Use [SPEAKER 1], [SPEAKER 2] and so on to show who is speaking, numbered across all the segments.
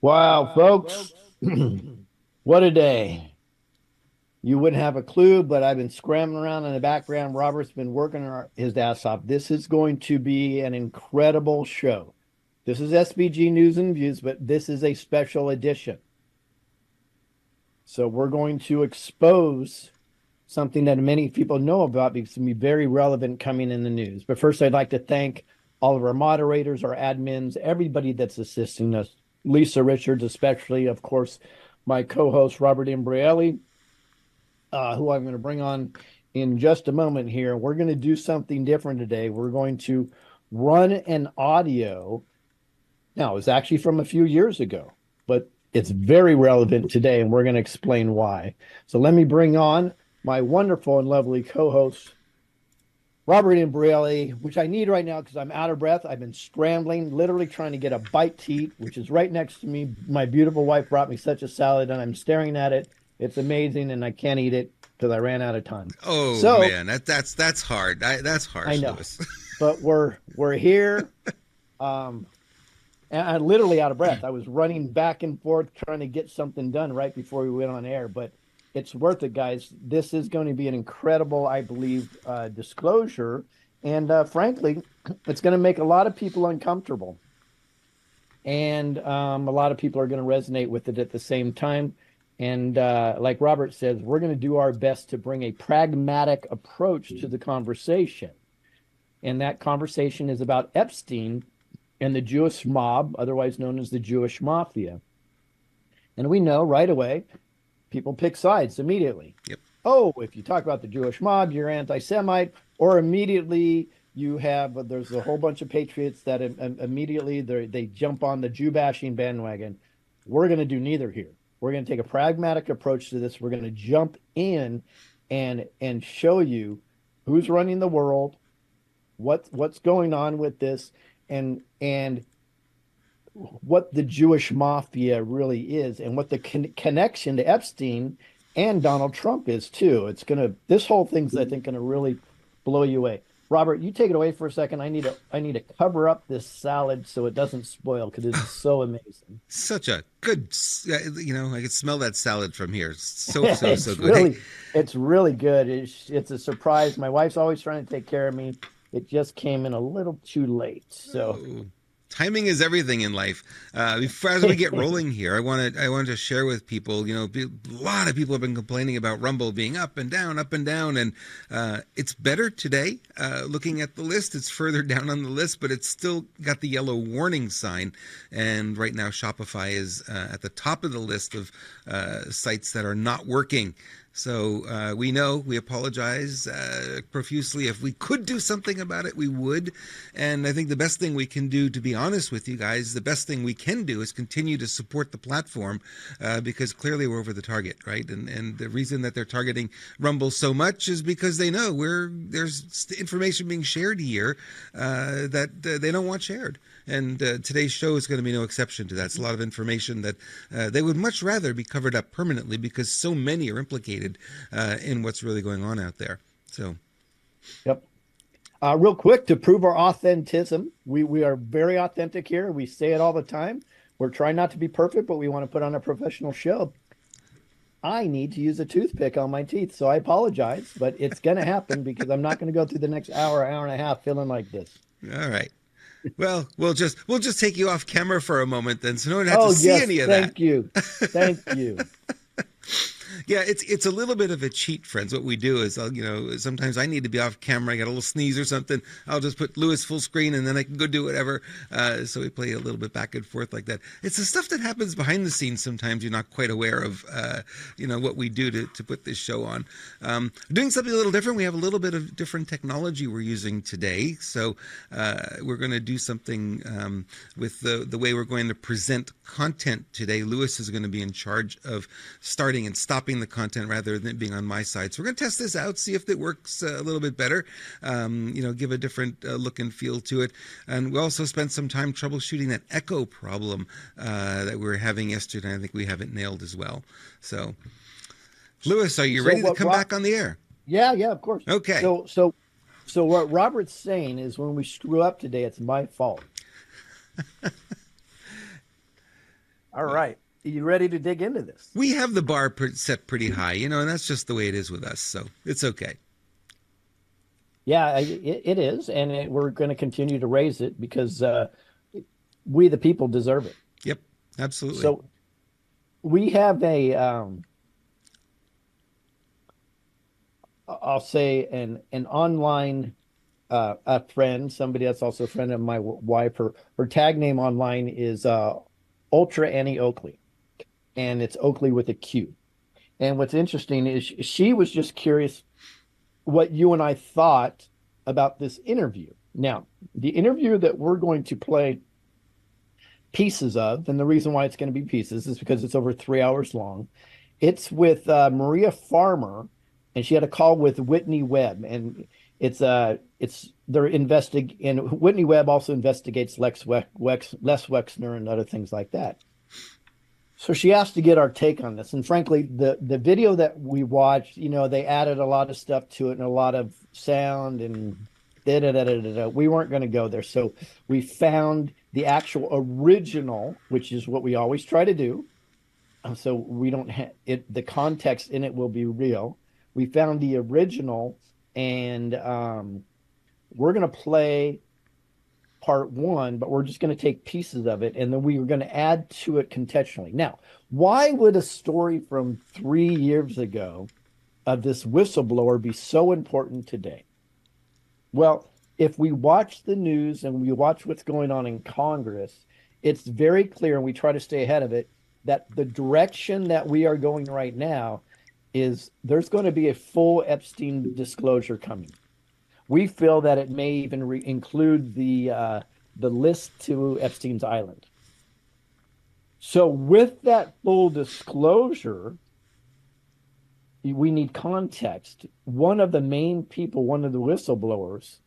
[SPEAKER 1] Wow, folks, what a day. You wouldn't have a clue, but I've been scrambling around in the background. Robert's been working his ass off. This is going to be an incredible show. This is SBG News and Views, but this is a special edition. So we're going to expose something that many people know about because it's going to be very relevant coming in the news. But first, I'd like to thank all of our moderators, our admins, everybody that's assisting us. Lisa Richards, especially, of course, my co-host Robert Imbrielli, who I'm going to bring on in just a moment here. We're going to do something different today. We're going to run an audio. Now, it's actually from a few years ago, but it's very relevant today, and we're going to explain why. So let me bring on my wonderful and lovely co-host, Robert Imbrielli, which I need right now because I'm out of breath. I've been scrambling, literally trying to get a bite to eat, which is right next to me. My beautiful wife brought me such a salad, and I'm staring at it. It's amazing, and I can't eat it because I ran out of time.
[SPEAKER 2] Oh
[SPEAKER 1] So
[SPEAKER 2] man, that's hard. That's
[SPEAKER 1] I
[SPEAKER 2] harsh,
[SPEAKER 1] know,
[SPEAKER 2] Lewis.
[SPEAKER 1] but we're here. Um, and I'm literally out of breath. I was running back and forth trying to get something done right before we went on air, but it's worth it, guys. This is going to be an incredible, I believe, disclosure. And frankly, it's going to make a lot of people uncomfortable. And a lot of people are going to resonate with it at the same time. And like Robert says, we're going to do our best to bring a pragmatic approach to the conversation. And that conversation is about Epstein and the Jewish mob, otherwise known as the Jewish Mafia. And we know right away, people pick sides immediately.
[SPEAKER 2] Yep.
[SPEAKER 1] Oh, if you talk about the Jewish mob, you're anti-Semite, or immediately you have there's a whole bunch of patriots that immediately they jump on the Jew bashing bandwagon. We're going to do neither here. We're going to take a pragmatic approach to this. We're going to jump in and show you who's running the world, what's going on with this, and what the Jewish mafia really is, and what the connection to Epstein and Donald Trump is too. This whole thing's, I think, gonna really blow you away. Robert, you take it away for a second. I need to cover up this salad so it doesn't spoil because it's so amazing.
[SPEAKER 2] Such a good, I can smell that salad from here. So
[SPEAKER 1] it's
[SPEAKER 2] good. Hey,
[SPEAKER 1] really it's really good. It's a surprise. My wife's always trying to take care of me. It just came in a little too late. So
[SPEAKER 2] oh, timing is everything in life. As we get rolling here, I want to share with people. A lot of people have been complaining about Rumble being up and down, and it's better today. Looking at the list, it's further down on the list, but it's still got the yellow warning sign. And right now, Shopify is at the top of the list of sites that are not working. So we apologize profusely. If we could do something about it, we would. And I think the best thing we can do, to be honest with you guys, the best thing we can do is continue to support the platform because clearly we're over the target, right? And the reason that they're targeting Rumble so much is because they know there's information being shared here that they don't want shared. And today's show is going to be no exception to that. It's a lot of information that they would much rather be covered up permanently because so many are implicated in what's really going on out there. So,
[SPEAKER 1] yep. Real quick to prove our authentism, we are very authentic here. We say it all the time. We're trying not to be perfect, but we want to put on a professional show. I need to use a toothpick on my teeth, so I apologize, but it's going to happen because I'm not going to go through the next hour and a half feeling like this.
[SPEAKER 2] all right. Well, we'll just take you off camera for a moment then, so no one has to
[SPEAKER 1] Oh,
[SPEAKER 2] see
[SPEAKER 1] yes,
[SPEAKER 2] any of that.
[SPEAKER 1] thank you. Thank you.
[SPEAKER 2] Yeah, it's a little bit of a cheat, friends. What we do is, sometimes I need to be off camera. I got a little sneeze or something. I'll just put Lewis full screen, and then I can go do whatever. So we play a little bit back and forth like that. It's the stuff that happens behind the scenes. Sometimes you're not quite aware of, what we do to put this show on. Doing something a little different. We have a little bit of different technology we're using today. So we're going to do something with the way we're going to present content today. Lewis is going to be in charge of starting and stopping the content rather than it being on my side. So we're going to test this out, see if it works a little bit better, give a different look and feel to it. And we also spent some time troubleshooting that echo problem that we were having yesterday. I think we have it nailed as well. So, Lewis, are you ready to come back on the air?
[SPEAKER 1] Yeah, of course.
[SPEAKER 2] Okay.
[SPEAKER 1] So what Robert's saying is when we screw up today, it's my fault. All right. Are you ready to dig into this?
[SPEAKER 2] We have the bar set pretty high, and that's just the way it is with us. So it's okay.
[SPEAKER 1] Yeah, it is. And we're going to continue to raise it because we, the people, deserve it.
[SPEAKER 2] Yep, absolutely.
[SPEAKER 1] So we have I'll say an online a friend, somebody that's also a friend of my wife. Her tag name online is Ultra Annie Oakley, and it's Oakley with a Q. And what's interesting is she was just curious what you and I thought about this interview. Now, the interview that we're going to play pieces of, and the reason why it's going to be pieces is because it's over 3 hours long. It's with Maria Farmer, and she had a call with Whitney Webb, and they're investigating. And Whitney Webb also investigates Les Wexner and other things like that. So she asked to get our take on this, and frankly, the video that we watched, they added a lot of stuff to it and a lot of sound and da da da da da. We weren't going to go there, so we found the actual original, which is what we always try to do. So we don't have it. The context in it will be real. We found the original, and we're going to play part one, but we're just going to take pieces of it, and then we were going to add to it contextually. Now, why would a story from 3 years ago of this whistleblower be so important today? Well, if we watch the news and we watch what's going on in Congress, it's very clear, and we try to stay ahead of it, that the direction that we are going right now is there's going to be a full Epstein disclosure coming. We feel that it may even include the list to Epstein's Island. So with that full disclosure, we need context. One of the main people, one of the whistleblowers,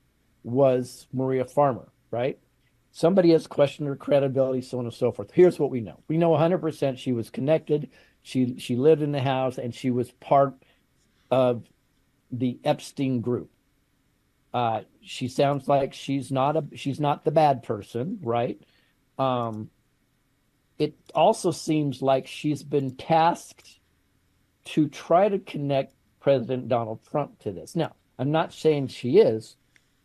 [SPEAKER 1] was Maria Farmer, right? Somebody has questioned her credibility, so on and so forth. Here's what we know. We know 100% she was connected. She lived in the house, and she was part of the Epstein group. She sounds like she's not the bad person, right? It also seems like she's been tasked to try to connect President Donald Trump to this. Now, I'm not saying she is,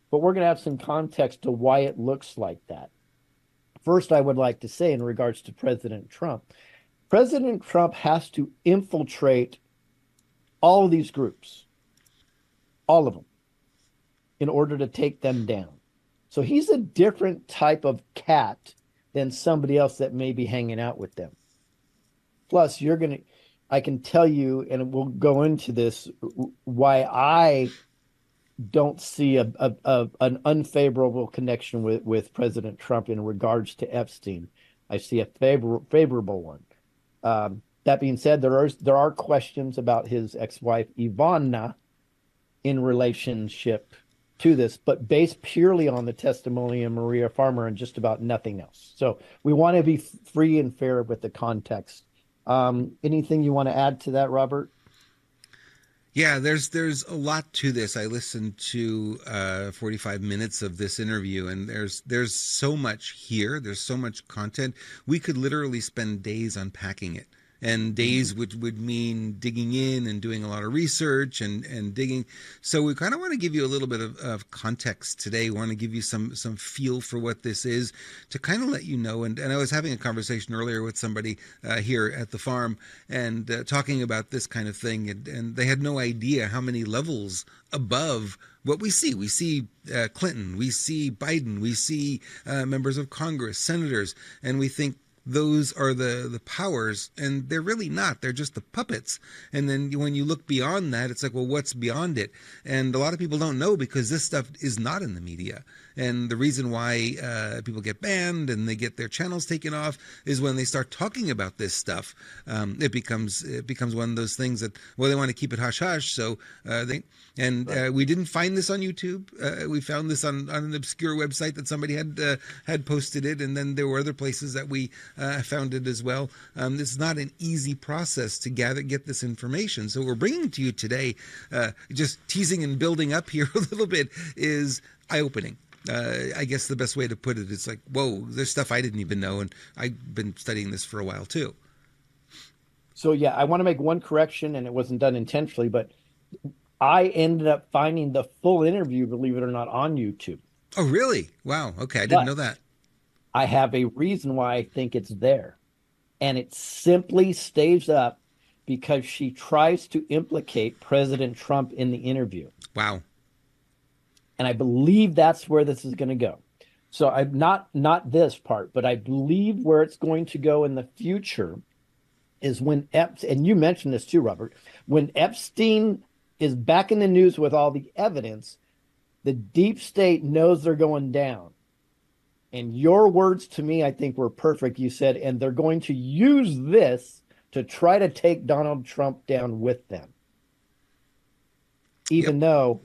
[SPEAKER 1] but we're going to have some context to why it looks like that. First, I would like to say, in regards to President Trump has to infiltrate all of these groups, all of them, in order to take them down. So he's a different type of cat than somebody else that may be hanging out with them. Plus, I can tell you, and we'll go into this, why I don't see an unfavorable connection with President Trump in regards to Epstein. I see a favorable one. That being said, there are questions about his ex-wife Ivana in relationship to this, but based purely on the testimony of Maria Farmer and just about nothing else. So we want to be free and fair with the context. Anything you want to add to that, Robert?
[SPEAKER 2] Yeah, there's a lot to this. I listened to 45 minutes of this interview, and there's so much here. There's so much content. We could literally spend days unpacking it. And days would mean digging in and doing a lot of research and digging. So we kind of want to give you a little bit of context today. We want to give you some feel for what this is, to kind of let you know. And I was having a conversation earlier with somebody here at the farm, and talking about this kind of thing. And they had no idea how many levels above what we see. We see Clinton, we see Biden, we see members of Congress, senators, and we think those are the powers, and they're really not. They're just the puppets. And then when you look beyond that, it's like, well, what's beyond it? And a lot of people don't know, because this stuff is not in the media. And the reason why people get banned and they get their channels taken off is when they start talking about this stuff. It becomes one of those things that, well, they want to keep it hush hush. So we didn't find this on YouTube. We found this on an obscure website that somebody had posted it, and then there were other places that we found it as well. This is not an easy process to get this information. So we're bringing to you today, just teasing and building up here a little bit, is eye-opening. I guess the best way to put it is like, whoa, there's stuff I didn't even know, and I've been studying this for a while too.
[SPEAKER 1] So yeah, I want to make one correction, and it wasn't done intentionally, but I ended up finding the full interview, believe it or not, on YouTube.
[SPEAKER 2] Oh, really? Wow. Okay, I didn't know
[SPEAKER 1] But
[SPEAKER 2] that.
[SPEAKER 1] I have a reason why I think it's there. And it simply stays up because she tries to implicate President Trump in the interview.
[SPEAKER 2] Wow.
[SPEAKER 1] And I believe that's where this is going to go. So I'm not this part, but I believe where it's going to go in the future is when and you mentioned this too, Robert, when Epstein is back in the news with all the evidence, the deep state knows they're going down. And your words to me, I think, were perfect. You said, and they're going to use this to try to take Donald Trump down with them.
[SPEAKER 2] Yep.
[SPEAKER 1] Even though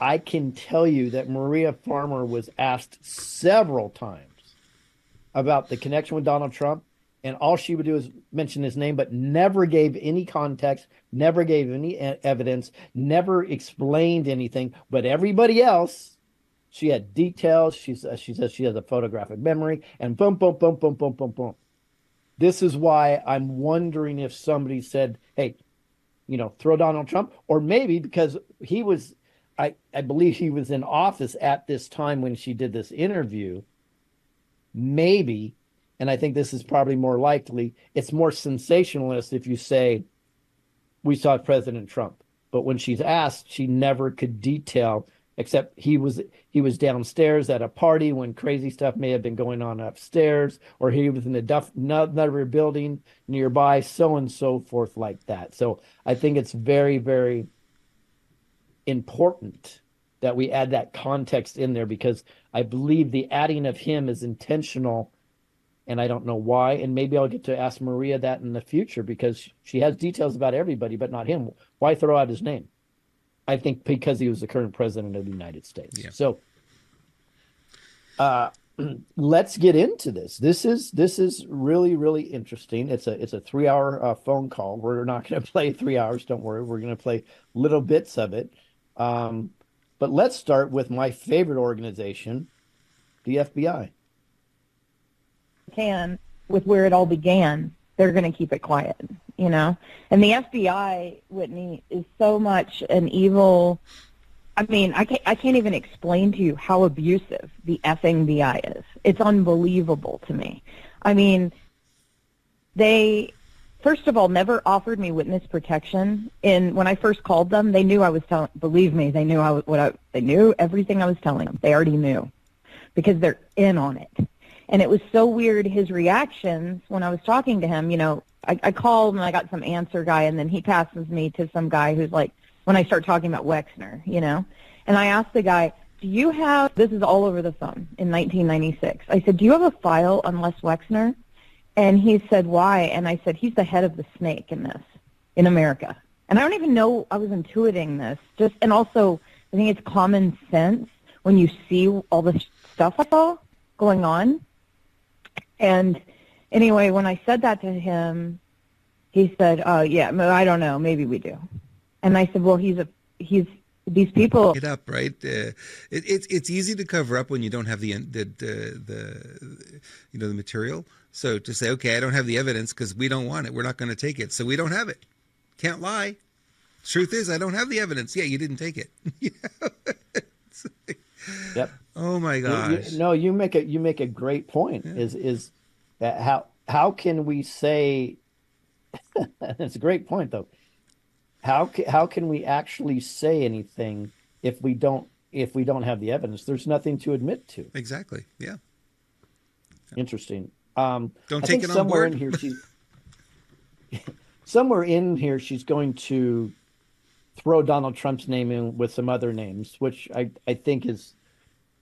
[SPEAKER 1] I can tell you that Maria Farmer was asked several times about the connection with Donald Trump, and all she would do is mention his name, but never gave any context, never gave any evidence, never explained anything. But everybody else, she had details. She says she has a photographic memory, and boom, boom, boom, boom, boom, boom, boom. This is why I'm wondering if somebody said, hey, throw Donald Trump, or maybe because he was, I believe he was in office at this time when she did this interview. Maybe, and I think this is probably more likely, it's more sensationalist if you say, we saw President Trump. But when she's asked, she never could detail, except he was downstairs at a party when crazy stuff may have been going on upstairs, or he was in another building nearby, so and so forth like that. So I think it's very, very important that we add that context in there, because I believe the adding of him is intentional, and I don't know why. And maybe I'll get to ask Maria that in the future, because she has details about everybody, but not him. Why throw out his name? I think because he was the current president of the United States.
[SPEAKER 2] Yeah.
[SPEAKER 1] So let's get into this. This is really, really interesting. It's a 3-hour phone call. We're not going to play 3 hours. Don't worry. We're going to play little bits of it. But let's start with my favorite organization, the FBI.
[SPEAKER 3] With where it all began, they're going to keep it quiet, And the FBI, Whitney, is so much an evil. I mean, I can't even explain to you how abusive the effing BI is. It's unbelievable to me. I mean, they, first of all, never offered me witness protection. When I first called them, they knew I was telling. Believe me, they knew they knew everything I was telling them. They already knew, because they're in on it. And it was so weird, his reactions when I was talking to him. I called and I got some answer guy, and then he passes me to some guy who's like, when I start talking about Wexner, And I asked the guy, this is all over the phone in 1996. I said, do you have a file on Les Wexner? And he said, why? And I said, he's the head of the snake in America. And I don't even know I was intuiting this. And also, I think it's common sense when you see all the stuff going on. And anyway, when I said that to him, he said, yeah, I don't know, maybe we do. And I said, well, he's these people.
[SPEAKER 2] It up, right? It's easy to cover up when you don't have the material. So to say, okay, I don't have the evidence because we don't want it. We're not going to take it. So we don't have it. Can't lie. Truth is, I don't have the evidence. Yeah, you didn't take it.
[SPEAKER 1] Yep.
[SPEAKER 2] Oh my gosh.
[SPEAKER 1] You make a great point. Yeah. Is that how can we say? It's a great point, though. How can we actually say anything if we don't have the evidence? There's nothing to admit to.
[SPEAKER 2] Exactly. Yeah.
[SPEAKER 1] Interesting.
[SPEAKER 2] Don't take it on board.
[SPEAKER 1] Somewhere in here, she's going to throw Donald Trump's name in with some other names, which I think is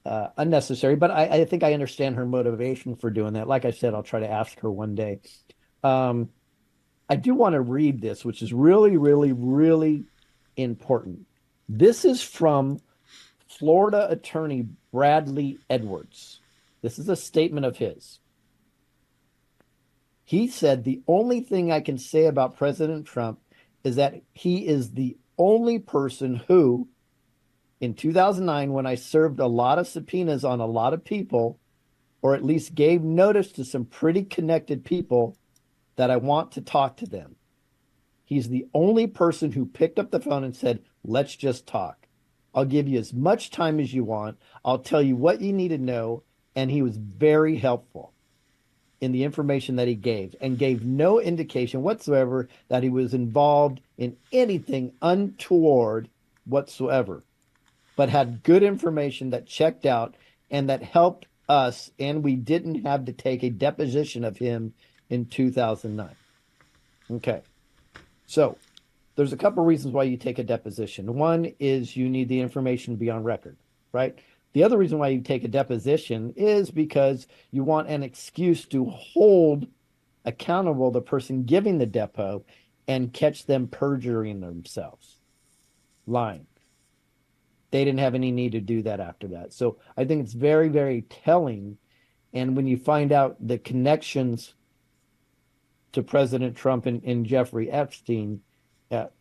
[SPEAKER 1] unnecessary. But I think I understand her motivation for doing that. Like I said, I'll try to ask her one day. I do want to read this, which is really, really, really important. This is from Florida attorney Bradley Edwards. This is a statement of his. He said, the only thing I can say about President Trump is that he is the only person who, in 2009, when I served a lot of subpoenas on a lot of people, or at least gave notice to some pretty connected people that I want to talk to them. He's the only person who picked up the phone and said, let's just talk. I'll give you as much time as you want. I'll tell you what you need to know. And he was very helpful in the information that he gave, and gave no indication whatsoever that he was involved in anything untoward whatsoever, but had good information that checked out and that helped us. And we didn't have to take a deposition of him in 2009. Okay. So there's a couple of reasons why you take a deposition. One is you need the information to be on record, right? The other reason why you take a deposition is because you want an excuse to hold accountable the person giving the depo and catch them perjuring themselves, lying. They didn't have any need to do that after that. So I think it's very, very telling. And when you find out the connections to President Trump and Jeffrey Epstein,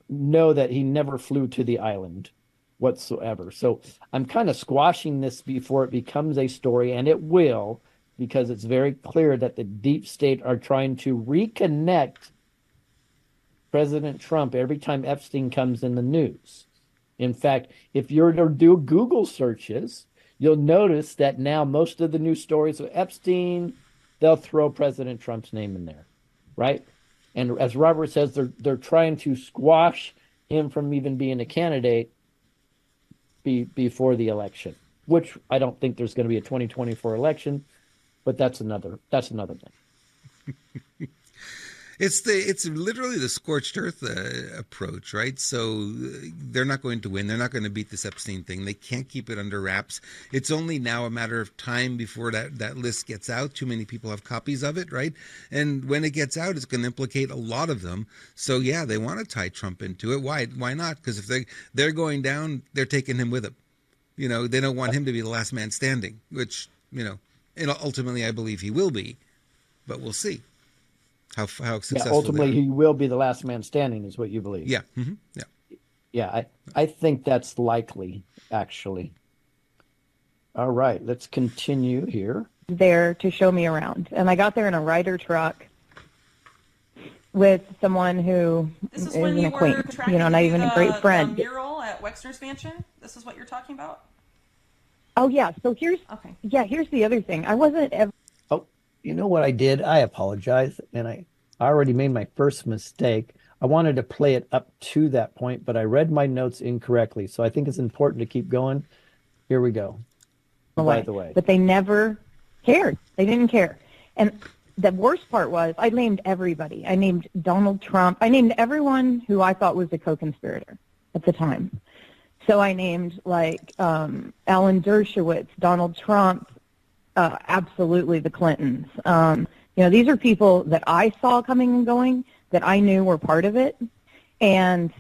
[SPEAKER 1] know that he never flew to the island whatsoever. So I'm kind of squashing this before it becomes a story, and it will, because it's very clear that the deep state are trying to reconnect President Trump every time Epstein comes in the news. In fact, if you're to do Google searches, you'll notice that now most of the news stories of Epstein, they'll throw President Trump's name in there, right? And as Robert says, they're trying to squash him from even being a candidate before the election, which I don't think there's going to be a 2024 election, but that's another thing.
[SPEAKER 2] It's literally the scorched earth approach, right? So they're not going to win. They're not going to beat this Epstein thing. They can't keep it under wraps. It's only now a matter of time before that list gets out. Too many people have copies of it, right? And when it gets out, it's going to implicate a lot of them. So yeah, they want to tie Trump into it. Why not? Because if they're going down, they're taking him with them. You know, they don't want him to be the last man standing, which, you know, and ultimately I believe he will be, but we'll see. How successful
[SPEAKER 1] ultimately he will be the last man standing, is what you believe.
[SPEAKER 2] Yeah. Mm-hmm. Yeah.
[SPEAKER 1] Yeah, I think that's likely, actually. All right, let's continue here.
[SPEAKER 3] There to show me around. And I got there in a Ryder truck with someone who is an acquaintance, not even a great friend.
[SPEAKER 4] The mural at Wexner's mansion? This is what you're talking about?
[SPEAKER 3] Oh, yeah. So here's the other thing. I wasn't ever...
[SPEAKER 1] You know what I did? I apologize. And I already made my first mistake. I wanted to play it up to that point, but I read my notes incorrectly. So I think it's important to keep going. Here we go. By the way.
[SPEAKER 3] But they never cared. They didn't care. And the worst part was I named everybody. I named Donald Trump. I named everyone who I thought was a co-conspirator at the time. So I named Alan Dershowitz, Donald Trump, absolutely the Clintons. These are people that I saw coming and going, that I knew were part of it. And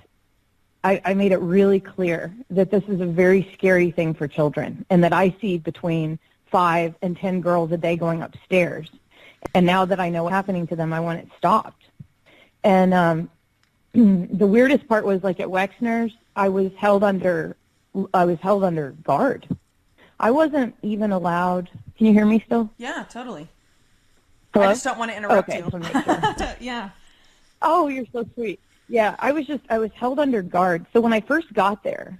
[SPEAKER 3] I made it really clear that this is a very scary thing for children, and that I see between 5 and 10 girls a day going upstairs. And now that I know what's happening to them, I want it stopped. And the weirdest part was, like, at Wexner's, I was held under guard. I wasn't even allowed. Can you hear me still?
[SPEAKER 4] Yeah, totally.
[SPEAKER 3] Hello?
[SPEAKER 4] I just don't want to interrupt you.
[SPEAKER 3] So make sure.
[SPEAKER 4] Yeah.
[SPEAKER 3] Oh, you're so sweet. Yeah, I was held under guard. So when I first got there,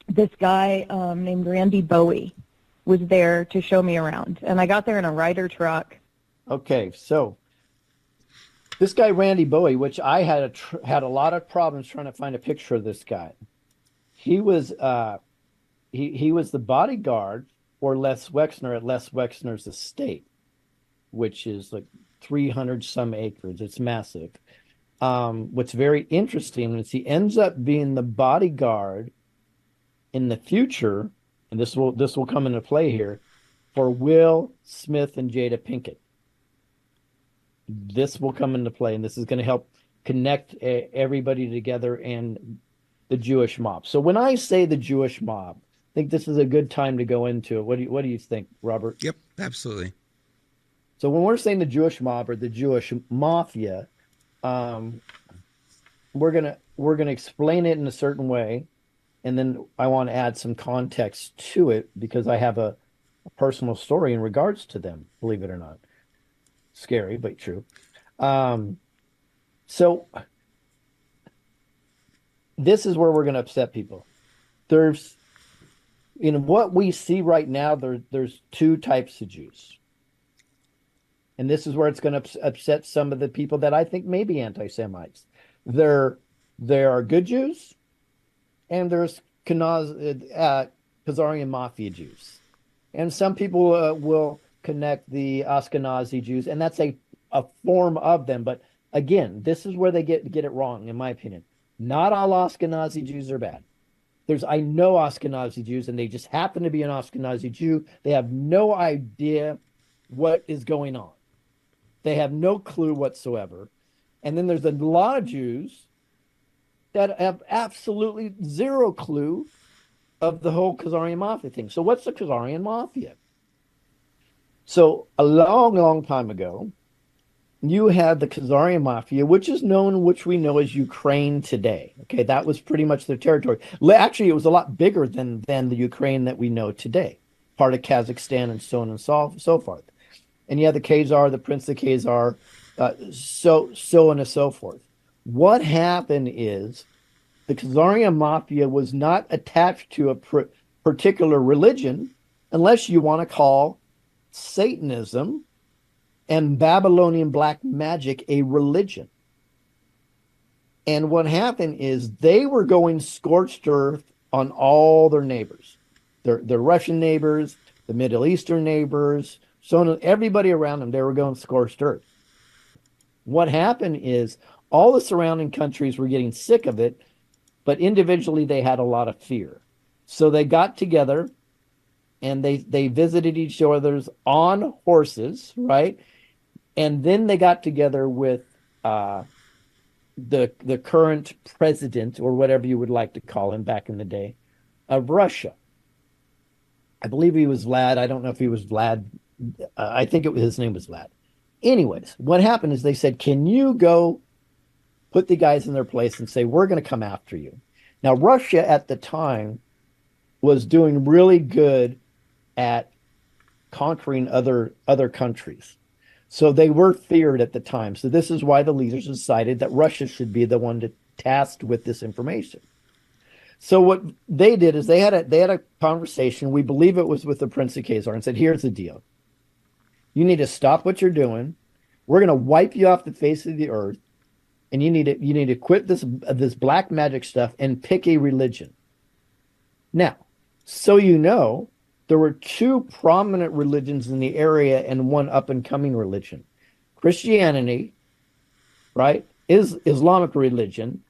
[SPEAKER 3] this guy named Randy Bowie was there to show me around. And I got there in a Ryder truck.
[SPEAKER 1] Okay, so this guy Randy Bowie, which I had a lot of problems trying to find a picture of this guy. He was he was the bodyguard for Les Wexner at Les Wexner's estate, which is like 300 some acres. It's massive. What's very interesting is he ends up being the bodyguard in the future, and this will come into play here, for Will Smith and Jada Pinkett. This will come into play, and this is going to help connect everybody together and the Jewish mob. So when I say the Jewish mob, I think this is a good time to go into it. What do you think, Robert?
[SPEAKER 2] Yep, absolutely.
[SPEAKER 1] So when we're saying the Jewish mob or the Jewish mafia, we're gonna explain it in a certain way, and then I want to add some context to it because I have a personal story in regards to them, believe it or not. Scary, but true. So this is where we're going to upset people. There's, in what we see right now, there's two types of Jews. And this is where it's going to upset some of the people that I think may be anti-Semites. There are good Jews, and there's Khazarian Mafia Jews. And some people will connect the Ashkenazi Jews, and that's a form of them. But again, this is where they get it wrong, in my opinion. Not all Ashkenazi Jews are bad. I know Ashkenazi Jews, and they just happen to be an Ashkenazi Jew. They have no idea what is going on. They have no clue whatsoever. And then there's a lot of Jews that have absolutely zero clue of the whole Khazarian Mafia thing. So what's the Khazarian Mafia? So a long, long time ago, you had the Khazarian Mafia, which we know as Ukraine today. Okay, that was pretty much their territory. Actually, it was a lot bigger than the Ukraine that we know today, part of Kazakhstan and so on and so forth. And you had the Khazar, the Prince of Khazar, so on and so forth. What happened is the Khazarian Mafia was not attached to a particular religion, unless you want to call Satanism and Babylonian black magic a religion. And what happened is they were going scorched earth on all their neighbors, their Russian neighbors, the Middle Eastern neighbors, so on, everybody around them, they were going scorched earth. What happened is all the surrounding countries were getting sick of it, but individually they had a lot of fear. So they got together and they visited each other's on horses, right? And then they got together with the current president, or whatever you would like to call him back in the day, of Russia. I believe he was Vlad. I don't know if he was Vlad. I think his name was Vlad. Anyways, what happened is they said, can you go put the guys in their place and say, we're going to come after you? Now, Russia at the time was doing really good at conquering other countries. So they were feared at the time. So this is why the leaders decided that Russia should be the one tasked with this information. So what they did is they had a conversation. We believe it was with the Prince of Khazar, and said, here's the deal. You need to stop what you're doing. We're going to wipe you off the face of the earth, and you need to quit this black magic stuff and pick a religion. Now, so you know, there were two prominent religions in the area and one up-and-coming religion. Christianity, right, is Islamic religion,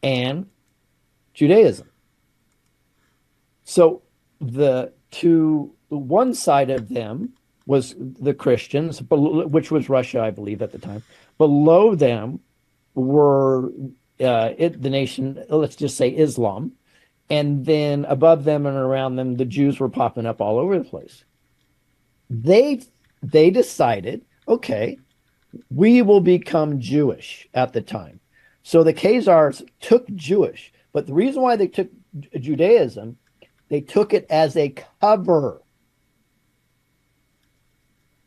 [SPEAKER 1] and Judaism. So one side of them was the Christians, which was Russia, I believe, at the time. Below them were the nation, let's just say Islam. And then above them and around them, the Jews were popping up all over the place. They decided, okay, we will become Jewish at the time. So the Khazars took Jewish, but the reason why they took Judaism, they took it as a cover.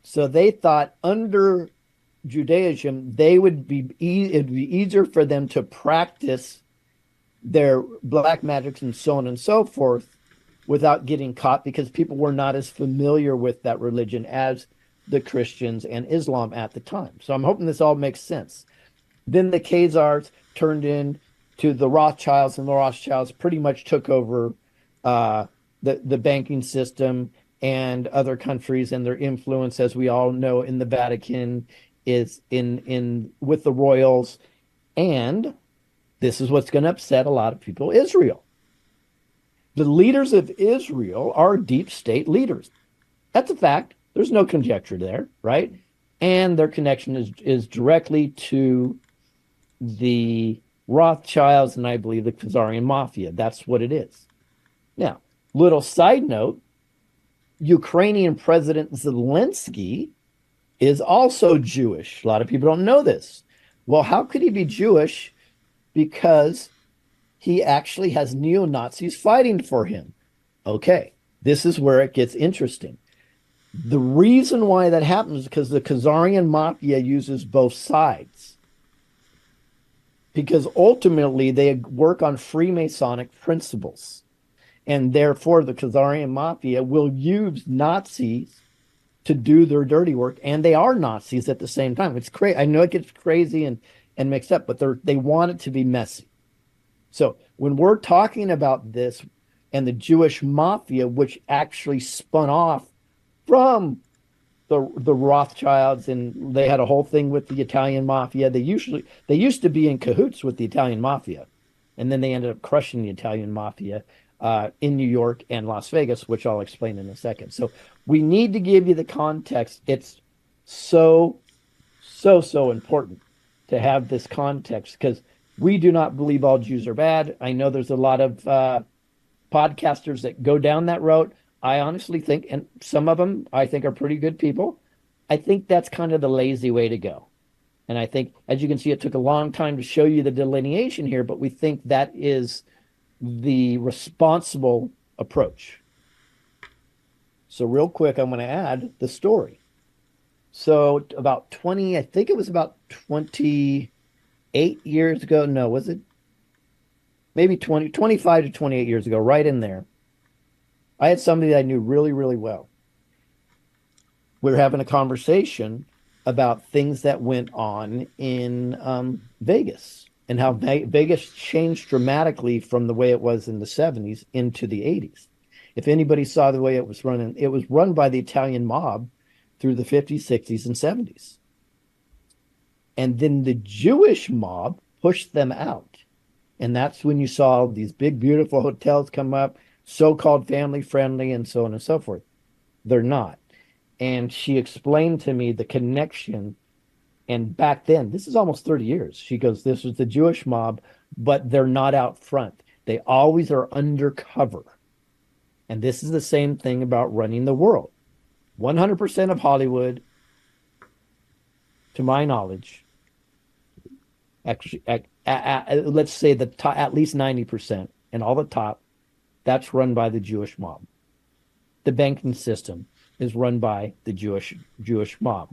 [SPEAKER 1] So they thought under Judaism, it'd be easier for them to practice their black magics and so on and so forth without getting caught, because people were not as familiar with that religion as the Christians and Islam at the time. So I'm hoping this all makes sense. Then the Khazars turned into the Rothschilds, and the Rothschilds pretty much took over the banking system and other countries, and their influence, as we all know, in the Vatican is in with the royals. And this is what's going to upset a lot of people: Israel. The leaders of Israel are deep state leaders. That's a fact. There's no conjecture there, right? And their connection is directly to the Rothschilds and I believe the Khazarian Mafia. That's what it is. Now, little side note, Ukrainian President Zelensky is also Jewish. A lot of people don't know this. Well, how could he be Jewish? Because he actually has neo-Nazis fighting for him. Okay, this is where it gets interesting. The reason why that happens is because the Khazarian Mafia uses both sides. Because ultimately they work on Freemasonic principles. And therefore the Khazarian Mafia will use Nazis to do their dirty work. And they are Nazis at the same time. It's crazy. I know it gets crazy and mixed up, but they want it to be messy. So when we're talking about this and the Jewish Mafia, which actually spun off from the Rothschilds, and they had a whole thing with the Italian Mafia. They used to be in cahoots with the Italian Mafia, and then they ended up crushing the Italian Mafia in New York and Las Vegas, which I'll explain in a second. So we need to give you the context. It's so important to have this context, because we do not believe all Jews are bad. I know there's a lot of podcasters that go down that road. I honestly think, and some of them I think are pretty good people, I think that's kind of the lazy way to go. And I think, as you can see, it took a long time to show you the delineation here, but we think that is the responsible approach. So real quick, I'm going to add the story. So about 28 years ago, no, was it? Maybe 25 to 28 years ago, right in there, I had somebody that I knew really, really well. We were having a conversation about things that went on in Vegas and how Vegas changed dramatically from the way it was in the 70s into the 80s. If anybody saw the way it was running, it was run by the Italian mob through the 50s, 60s, and 70s. And then the Jewish mob pushed them out. And that's when you saw these big, beautiful hotels come up, so-called family-friendly, and so on and so forth. They're not. And she explained to me the connection. And back then, this is almost 30 years, she goes, this was the Jewish mob, but they're not out front. They always are undercover. And this is the same thing about running the world. 100% of Hollywood, to my knowledge, actually, let's say the top, at least 90%, and all the top, that's run by the Jewish mob. The banking system is run by the Jewish mob.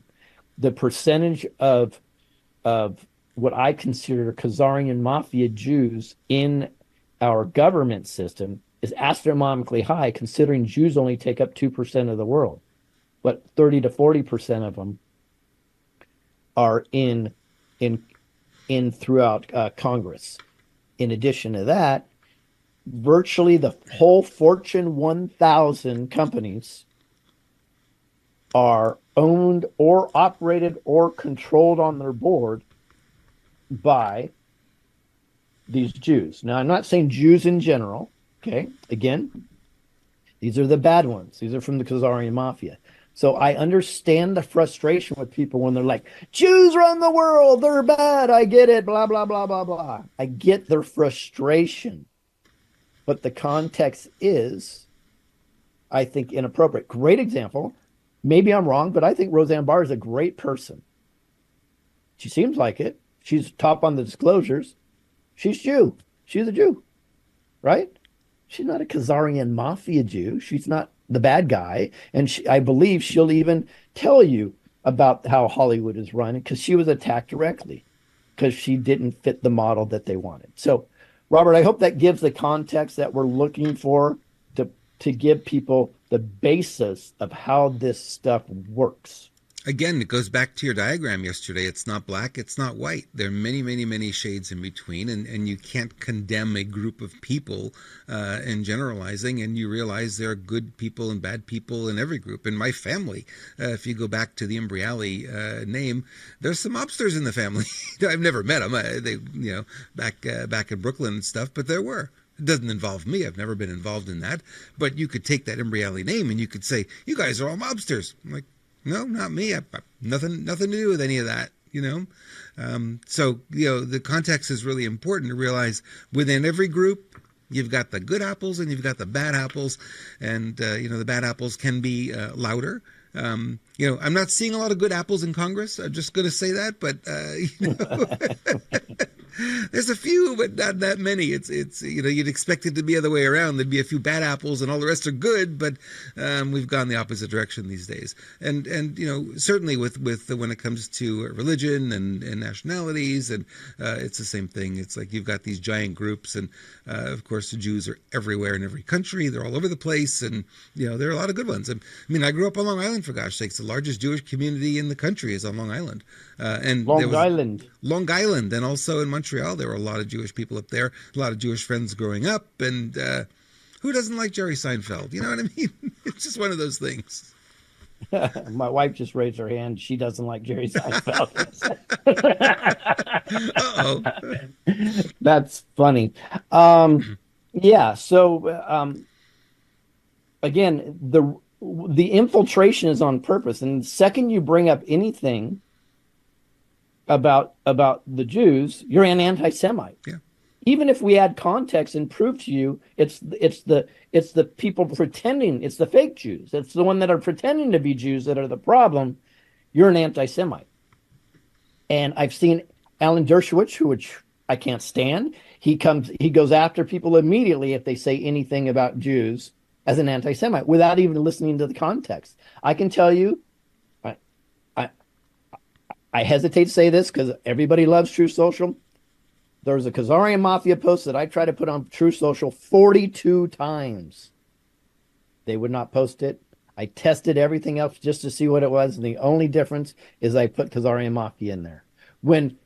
[SPEAKER 1] The percentage of what I consider Khazarian Mafia Jews in our government system is astronomically high, considering Jews only take up 2% of the world, but 30 to 40% of them are in throughout Congress. In addition to that, virtually the whole Fortune 1000 companies are owned or operated or controlled on their board by these Jews. Now, I'm not saying Jews in general, okay? Again, these are the bad ones. These are from the Khazarian Mafia. So I understand the frustration with people when they're like, Jews run the world, they're bad, I get it, blah, blah, blah, blah, blah. I get their frustration. But the context is, I think, inappropriate. Great example. Maybe I'm wrong, but I think Roseanne Barr is a great person. She seems like it. She's top on the disclosures. She's Jew. She's a Jew, right? She's not a Khazarian Mafia Jew. She's not the bad guy. And I believe she'll even tell you about how Hollywood is run, because she was attacked directly because she didn't fit the model that they wanted. So, Robert, I hope that gives the context that we're looking for to give people the basis of how this stuff works.
[SPEAKER 2] Again, it goes back to your diagram yesterday. It's not black, it's not white. There are many, many, many shades in between, and you can't condemn a group of people in generalizing, and you realize there are good people and bad people in every group. In my family, if you go back to the Imbriali name, there's some mobsters in the family. I've never met them. Back in Brooklyn and stuff, but there were. It doesn't involve me. I've never been involved in that. But you could take that Imbriali name and you could say, you guys are all mobsters. I'm like, no, not me. Nothing to do with any of that, So, the context is really important to realize within every group, you've got the good apples and you've got the bad apples. And, the bad apples can be louder. I'm not seeing a lot of good apples in Congress. I'm just going to say that. But, There's a few, but not that many. It's you'd expect it to be the other way around. There'd be a few bad apples, and all the rest are good. But we've gone the opposite direction these days. And certainly with when it comes to religion and nationalities, and it's the same thing. It's like you've got these giant groups, and of course the Jews are everywhere in every country. They're all over the place, and there are a lot of good ones. I mean, I grew up on Long Island, for gosh sakes. The largest Jewish community in the country is on Long Island. And
[SPEAKER 1] Long Island,
[SPEAKER 2] and also in Montreal, there were a lot of Jewish people up there, a lot of Jewish friends growing up, and who doesn't like Jerry Seinfeld? You know what I mean? It's just one of those things.
[SPEAKER 1] My wife just raised her hand. She doesn't like Jerry Seinfeld.
[SPEAKER 2] Uh-oh.
[SPEAKER 1] That's funny. Yeah. So again, the infiltration is on purpose, and the second you bring up anything about the Jews, you're an anti-Semite.
[SPEAKER 2] Yeah.
[SPEAKER 1] Even if we add context and prove to you it's the people pretending, it's the fake Jews, it's the one that are pretending to be Jews that are the problem, you're an anti-Semite. And I've seen Alan Dershowitz, which I can't stand. He goes after people immediately if they say anything about Jews as an anti-Semite without even listening to the context. I can tell you, I hesitate to say this because everybody loves True Social. There's a Khazarian Mafia post that I tried to put on True Social 42 times. They would not post it. I tested everything else just to see what it was, and the only difference is I put Khazarian Mafia in there. When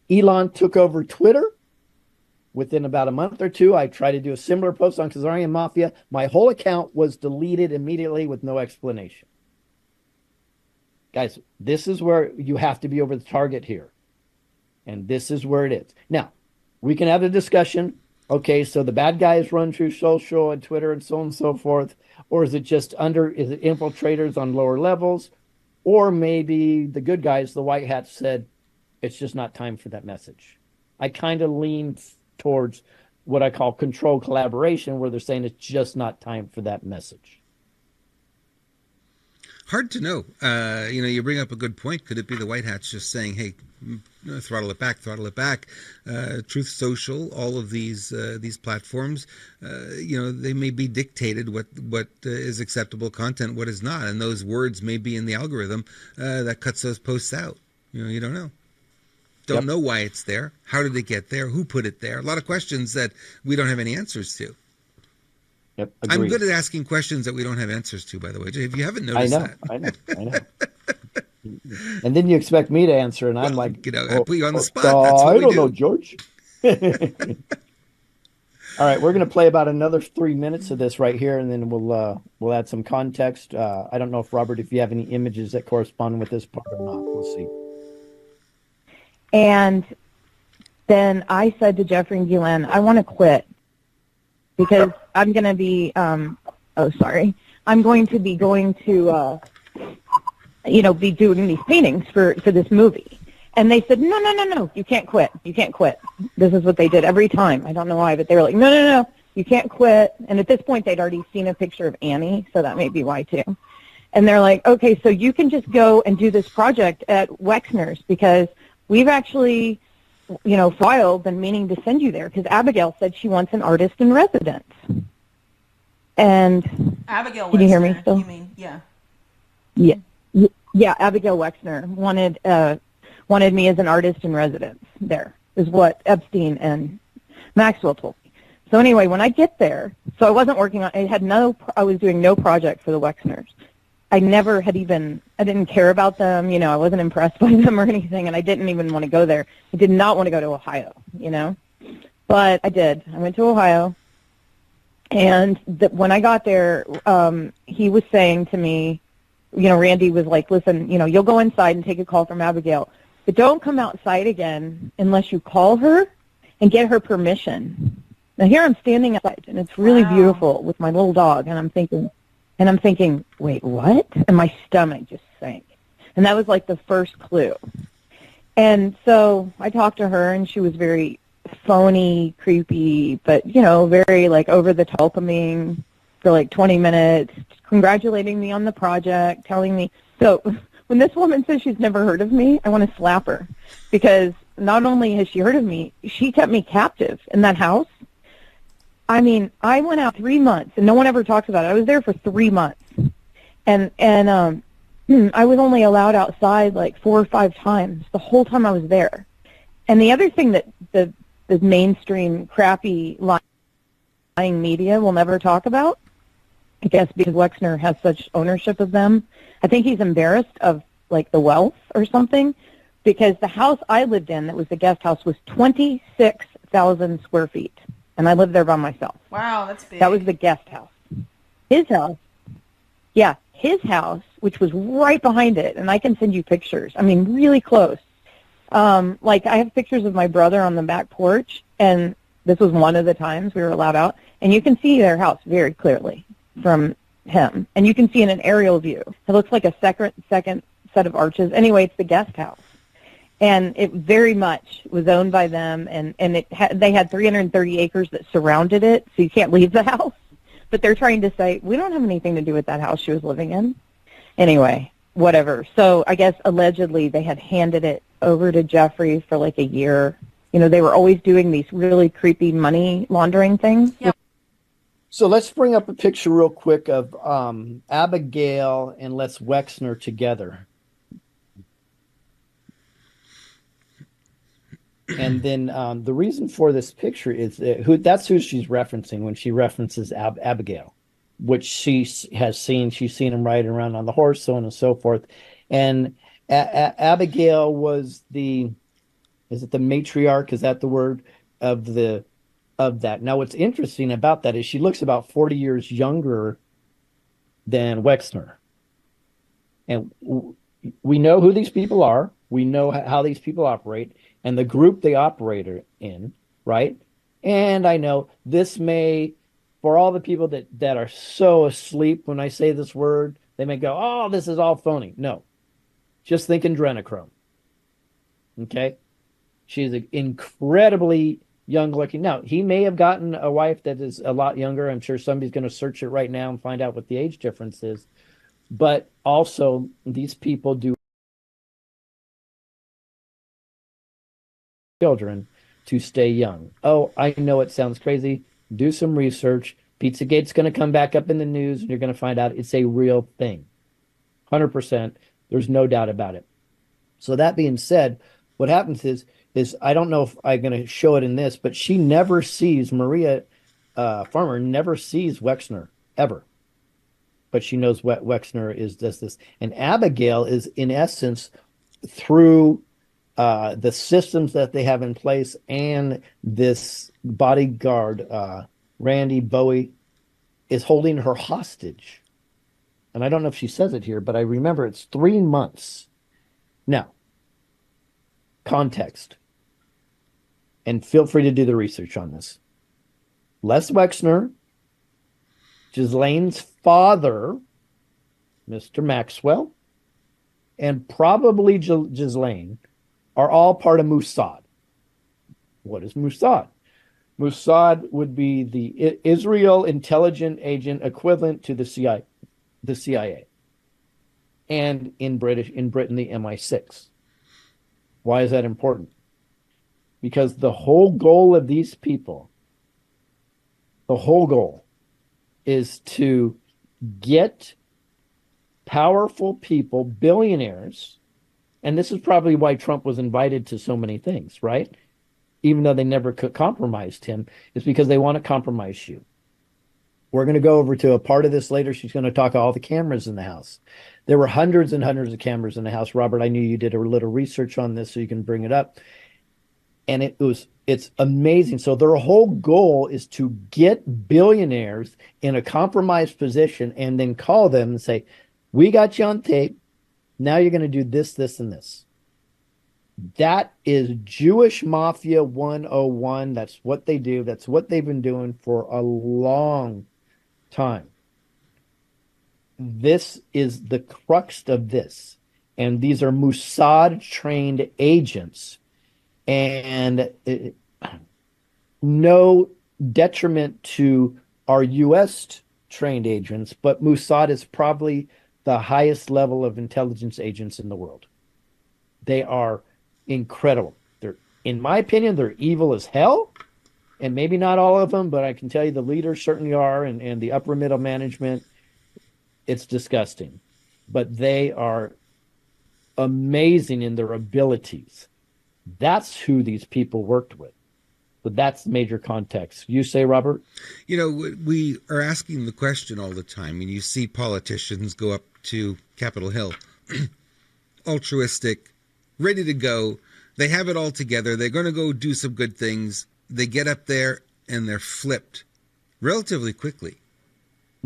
[SPEAKER 1] Elon took over Twitter, within about a month or two, I tried to do a similar post on Khazarian Mafia. My whole account was deleted immediately with no explanation. Guys, this is where you have to be over the target here. And this is where it is. Now, we can have a discussion. Okay, so the bad guys run True Social and Twitter and so on and so forth. Or is it just is it infiltrators on lower levels? Or maybe the good guys, the white hats, said, it's just not time for that message. I kind of lean towards what I call controlled collaboration, where they're saying it's just not time for that message.
[SPEAKER 2] Hard to know. You bring up a good point. Could it be the white hats just saying, hey, throttle it back, throttle it back? Truth Social, all of these platforms, they may be dictated what is acceptable content, what is not. And those words may be in the algorithm that cuts those posts out. You don't know. Don't know why it's there. How did it get there? Who put it there? A lot of questions that we don't have any answers to.
[SPEAKER 1] Yep,
[SPEAKER 2] I'm good at asking questions that we don't have answers to, by the way. If you haven't noticed
[SPEAKER 1] I know. And then you expect me to answer, and I'm like,
[SPEAKER 2] I put you on the spot. That's what
[SPEAKER 1] I don't know, George. All right, we're going to play about another 3 minutes of this right here, and then we'll add some context. I don't know if you have any images that correspond with this part or not. We'll see.
[SPEAKER 3] And then I said to Jeffrey and Guylaine, I want to quit because I'm going to be, I'm going to be going to, be doing these paintings for this movie. And they said, no, you can't quit. You can't quit. This is what they did every time. I don't know why, but they were like, no, you can't quit. And at this point, they'd already seen a picture of Annie, so that may be why too. And they're like, okay, so you can just go and do this project at Wexner's because we've actually, filed and meaning to send you there because Abigail said she wants an artist in residence. And
[SPEAKER 4] Abigail,
[SPEAKER 3] can you hear me still?
[SPEAKER 4] You mean, yeah.
[SPEAKER 3] Yeah, Abigail Wexner wanted me as an artist in residence there, is what Epstein and Maxwell told me. So anyway, when I get there, so I wasn't working on, I was doing no project for the Wexners. I didn't care about them, I wasn't impressed by them or anything, and I didn't even want to go there. I did not want to go to Ohio, but I did. I went to Ohio, and when I got there, he was saying to me, Randy was like, listen, you'll go inside and take a call from Abigail, but don't come outside again unless you call her and get her permission. Now here I'm standing outside, and it's really beautiful with my little dog, and I'm thinking, wait, what? And my stomach just sank. And that was like the first clue. And so I talked to her, and she was very phony, creepy, but, very like over the top welcoming for like 20 minutes, congratulating me on the project, telling me. So when this woman says she's never heard of me, I want to slap her because not only has she heard of me, she kept me captive in that house. I mean, I went out 3 months, and no one ever talks about it. I was there for 3 months, and I was only allowed outside like 4 or 5 times the whole time I was there. And the other thing that the mainstream crappy lying media will never talk about, I guess because Wexner has such ownership of them, I think he's embarrassed of like the wealth or something, because the house I lived in, that was the guest house, was 26,000 square feet, and I lived there by myself.
[SPEAKER 4] Wow, that's big.
[SPEAKER 3] That was the guest house. His house, yeah, his house, which was right behind it, and I can send you pictures. I mean, really close. Like, I have pictures of my brother on the back porch, and this was one of the times we were allowed out, and you can see their house very clearly from him, and you can see in an aerial view. It looks like a second set of arches. Anyway, it's the guest house, and it very much was owned by them, and they had 330 acres that surrounded it, so you can't leave the house. But they're trying to say, we don't have anything to do with that house she was living in. Anyway, whatever. So I guess allegedly they had handed it over to Jeffrey for like a year. You know, they were always doing these really creepy money laundering things.
[SPEAKER 4] Yep.
[SPEAKER 1] So let's bring up a picture real quick of Abigail and Les Wexner together. And then the reason for this picture is that's who she's referencing when she references Abigail, which she has seen. She's seen him riding around on the horse, so on and so forth. And Abigail was is it the matriarch? Is that the word of that? Now, what's interesting about that is she looks about 40 years younger than Wexner. And we know who these people are. We know how these people operate and the group they operate in, right? And I know this may, for all the people that are so asleep when I say this word, they may go, oh, this is all phony. No, just think adrenochrome. Okay? She's incredibly young looking. Now, he may have gotten a wife that is a lot younger. I'm sure somebody's going to search it right now and find out what the age difference is. But also, these people do children to stay young. Oh, I know it sounds crazy. Do some research. Pizzagate's going to come back up in the news, and you're going to find out it's a real thing. 100%. There's no doubt about it. So that being said, what happens is I don't know if I'm going to show it in this, but she never sees, Maria Farmer never sees Wexner, ever. But she knows what Wexner does this. And Abigail is, in essence, through the systems that they have in place and this bodyguard, Randy Bowie, is holding her hostage. And I don't know if she says it here, but I remember it's 3 months. Now, context. And feel free to do the research on this. Les Wexner, Ghislaine's father, Mr. Maxwell, and probably Ghislaine are all part of Mossad. What is Mossad? Mossad would be the Israel intelligence agent equivalent to the CIA. And in Britain, the MI6. Why is that important? Because the whole goal of these people, the whole goal is to get powerful people, billionaires, and this is probably why Trump was invited to so many things, right? Even though they never compromised him, is because they want to compromise you. We're going to go over to a part of this later. She's going to talk all the cameras in the house. There were hundreds and hundreds of cameras in the house. Robert, I knew you did a little research on this, so you can bring it up. And it's amazing. So their whole goal is to get billionaires in a compromised position and then call them and say, we got you on tape. Now you're going to do this, this, and this. That is Jewish Mafia 101. That's what they do. That's what they've been doing for a long time. This is the crux of this. And these are Mossad-trained agents. And no detriment to our U.S. trained agents, but Mossad is probably the highest level of intelligence agents in the world. They are incredible. They're in my opinion, they're evil as hell. And maybe not all of them, but I can tell you the leaders certainly are, and the upper middle management, it's disgusting. But they are amazing in their abilities. That's who these people worked with. But that's major context. You say, Robert?
[SPEAKER 2] You know, we are asking the question all the time. And you see politicians go up to Capitol Hill, altruistic, ready to go. They have it all together. They're going to go do some good things. They get up there and they're flipped relatively quickly.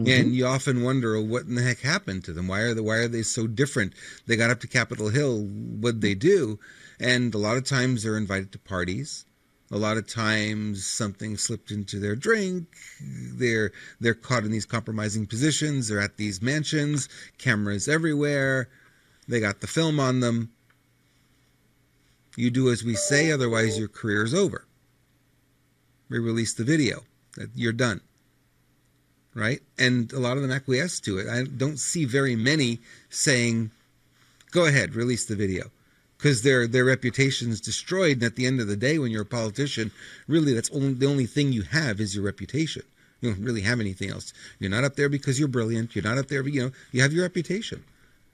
[SPEAKER 2] And you often wonder, what in the heck happened to them? Why are they so different? They got up to Capitol Hill. What'd they do? And a lot of times they're invited to parties. A lot of times something slipped into their drink. They're caught in these compromising positions. They're at these mansions, cameras everywhere. They got the film on them. You do as we say, otherwise your career's over. We release the video. You're done. Right? And a lot of them acquiesce to it. I don't see very many saying, go ahead, release the video. Because their reputation's destroyed. And at the end of the day, when you're a politician, really the only thing you have is your reputation. You don't really have anything else. You're not up there because you're brilliant. You're not up there, you have your reputation.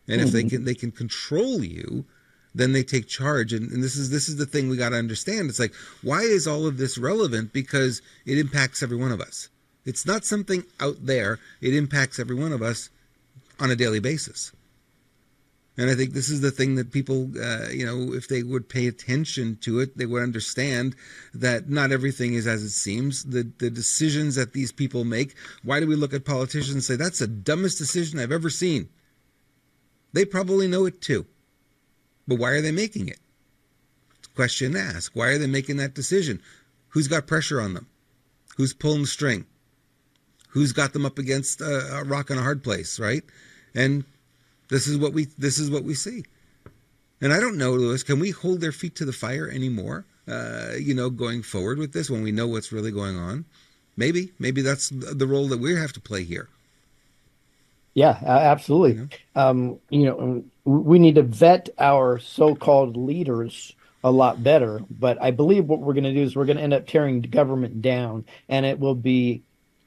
[SPEAKER 2] And if they can control you, then they take charge. And this is the thing we got to understand. It's like, why is all of this relevant? Because it impacts every one of us. It's not something out there. It impacts every one of us on a daily basis. And I think this is the thing that people, if they would pay attention to it, they would understand that not everything is as it seems. The decisions that these people make, why do we look at politicians and say, that's the dumbest decision I've ever seen? They probably know it too. But why are they making it? It's a question to ask. Why are they making that decision? Who's got pressure on them? Who's pulling the string? Who's got them up against a rock and a hard place, right? And this is what we see. And I don't know, Lewis, can we hold their feet to the fire anymore? Going forward with this when we know what's really going on. Maybe that's the role that we have to play here.
[SPEAKER 1] Yeah, absolutely. We need to vet our so-called leaders a lot better. But I believe what we're going to do is we're going to end up tearing the government down, and it will be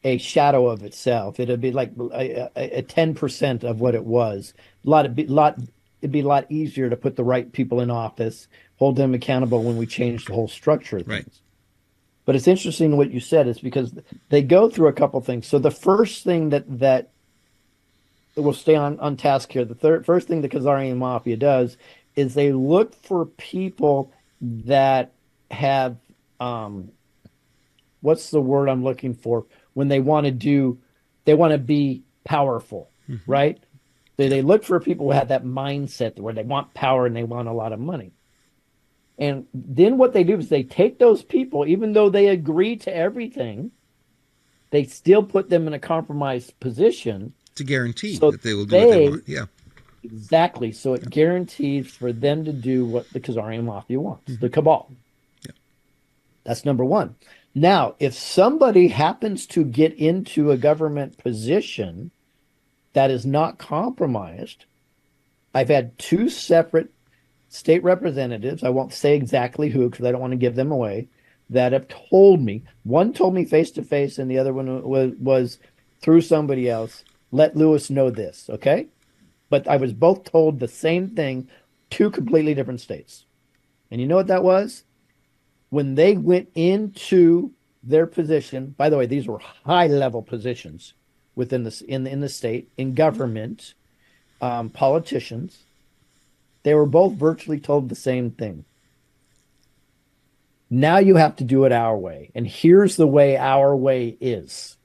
[SPEAKER 1] a shadow of itself. It'll be like a 10% of what it was. It'd be a lot easier to put the right people in office, hold them accountable when we change the whole structure of things. Right. But it's interesting what you said is because they go through a couple things. So the first thing that we'll stay on task here. The first thing the Khazarian Mafia does is they look for people that have what's the word I'm looking for? When they want to be powerful, right? They look for people who have that mindset where they want power and they want a lot of money. And then what they do is they take those people, even though they agree to everything, they still put them in a compromised position.
[SPEAKER 2] To guarantee that they will do what they want. Yeah.
[SPEAKER 1] Exactly. So it guarantees for them to do what the Khazarian Mafia wants, the cabal. Yeah. That's number one. Now, if somebody happens to get into a government position that is not compromised, I've had two separate state representatives, I won't say exactly who because I don't want to give them away, that have told me. One told me face-to-face and the other one was through somebody else. Let Lewis know this, okay? But I was both told the same thing, two completely different states. And you know what that was? When they went into their position, by the way, these were high-level positions within the in the state, in government, politicians. They were both virtually told the same thing. Now you have to do it our way, and here's the way our way is.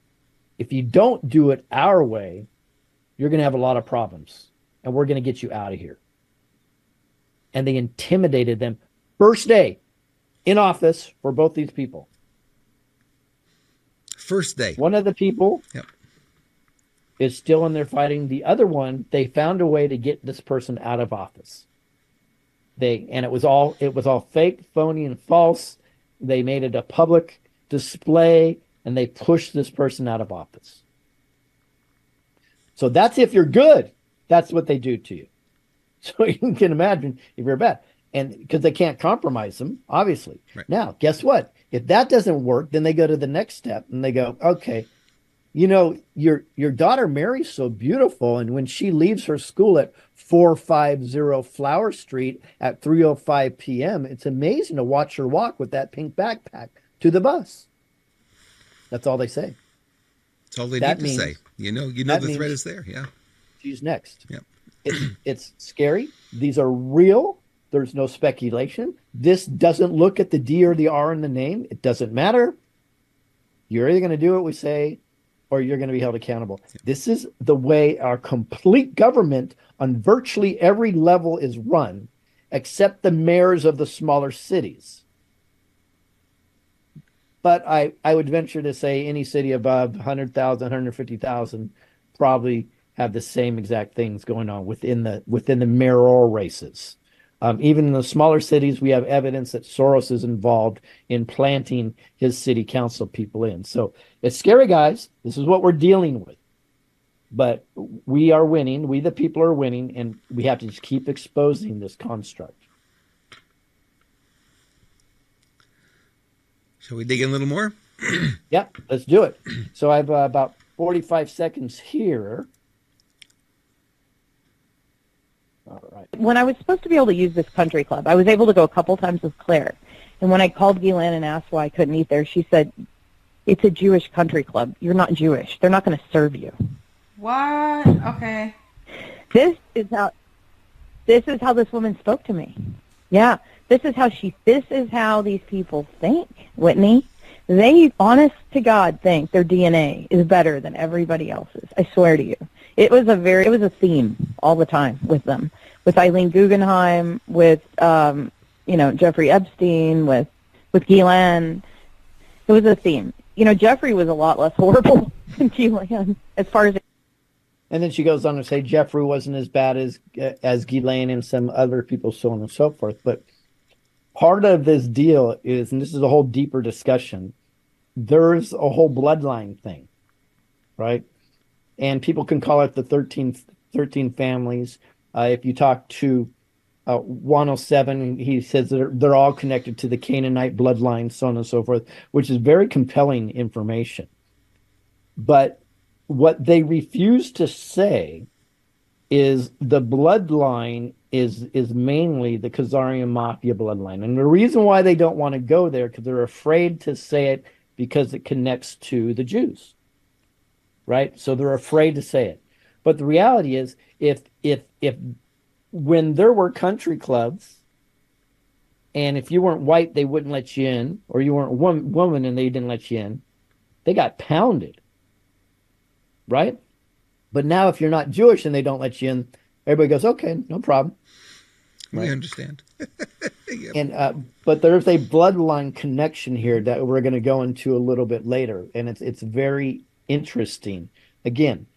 [SPEAKER 1] If you don't do it our way, you're going to have a lot of problems, and we're going to get you out of here. And they intimidated them first day in office for both these people.
[SPEAKER 2] First day.
[SPEAKER 1] One of the people is still in there fighting. The other one, they found a way to get this person out of office. And it was all fake, phony, and false. They made it a public display, and they pushed this person out of office. So that's if you're good. That's what they do to you. So you can imagine if you're bad. and because they can't compromise them, obviously.
[SPEAKER 2] Right.
[SPEAKER 1] Now, guess what? If that doesn't work, then they go to the next step and they go, okay, you know, your daughter Mary's so beautiful, and when she leaves her school at 450 Flower Street at 3:05 p.m., it's amazing to watch her walk with that pink backpack to the bus. That's all they say.
[SPEAKER 2] That's all they
[SPEAKER 1] That
[SPEAKER 2] need to say.
[SPEAKER 1] means-
[SPEAKER 2] You know
[SPEAKER 1] that
[SPEAKER 2] the
[SPEAKER 1] means-
[SPEAKER 2] threat is there. Yeah.
[SPEAKER 1] She's next.
[SPEAKER 2] Yep.
[SPEAKER 1] It's scary. These are real. There's no speculation. This doesn't look at the D or the R in the name. It doesn't matter. You're either going to do what we say or you're going to be held accountable. This is the way our complete government on virtually every level is run, except the mayors of the smaller cities. But I would venture to say any city above 100,000, 150,000 probably have the same exact things going on within the mayoral races. Even in the smaller cities, we have evidence that Soros is involved in planting his city council people in. So it's scary, guys. This is what we're dealing with. But we are winning. We, the people, are winning, and we have to just keep exposing this construct.
[SPEAKER 2] Shall we dig in a little more?
[SPEAKER 1] Yeah, let's do it. So I have about 45 seconds here. All right.
[SPEAKER 3] When I was supposed to be able to use this country club, I was able to go a couple times with Claire. And when I called Ghislaine and asked why I couldn't eat there, she said, it's a Jewish country club. You're not Jewish. They're not going to serve you.
[SPEAKER 4] What? Okay.
[SPEAKER 3] This is how this woman spoke to me. Yeah. This is how these people think, Whitney. They, honest to God, think their DNA is better than everybody else's. I swear to you. It was a theme all the time with them, with Eileen Guggenheim, with Jeffrey Epstein, with Ghislaine. It was a theme. Jeffrey was a lot less horrible than Ghislaine as far as.
[SPEAKER 1] And then she goes on to say Jeffrey wasn't as bad as Ghislaine and some other people, so on and so forth. But part of this deal is, and this is a whole deeper discussion, there's a whole bloodline thing, right? And people can call it the 13 families. If you talk to 107, he says they're all connected to the Canaanite bloodline, so on and so forth, which is very compelling information. But what they refuse to say is the bloodline is mainly the Khazarian Mafia bloodline. And the reason why they don't want to go there, because they're afraid to say it because it connects to the Jews. Right? So they're afraid to say it. But the reality is, if when there were country clubs, and if you weren't white, they wouldn't let you in, or you weren't a woman and they didn't let you in, they got pounded. Right? But now if you're not Jewish and they don't let you in, everybody goes, okay, no problem.
[SPEAKER 2] We
[SPEAKER 1] Right?
[SPEAKER 2] understand. Yep.
[SPEAKER 1] And but there's a bloodline connection here that we're going to go into a little bit later, and it's very interesting. Again,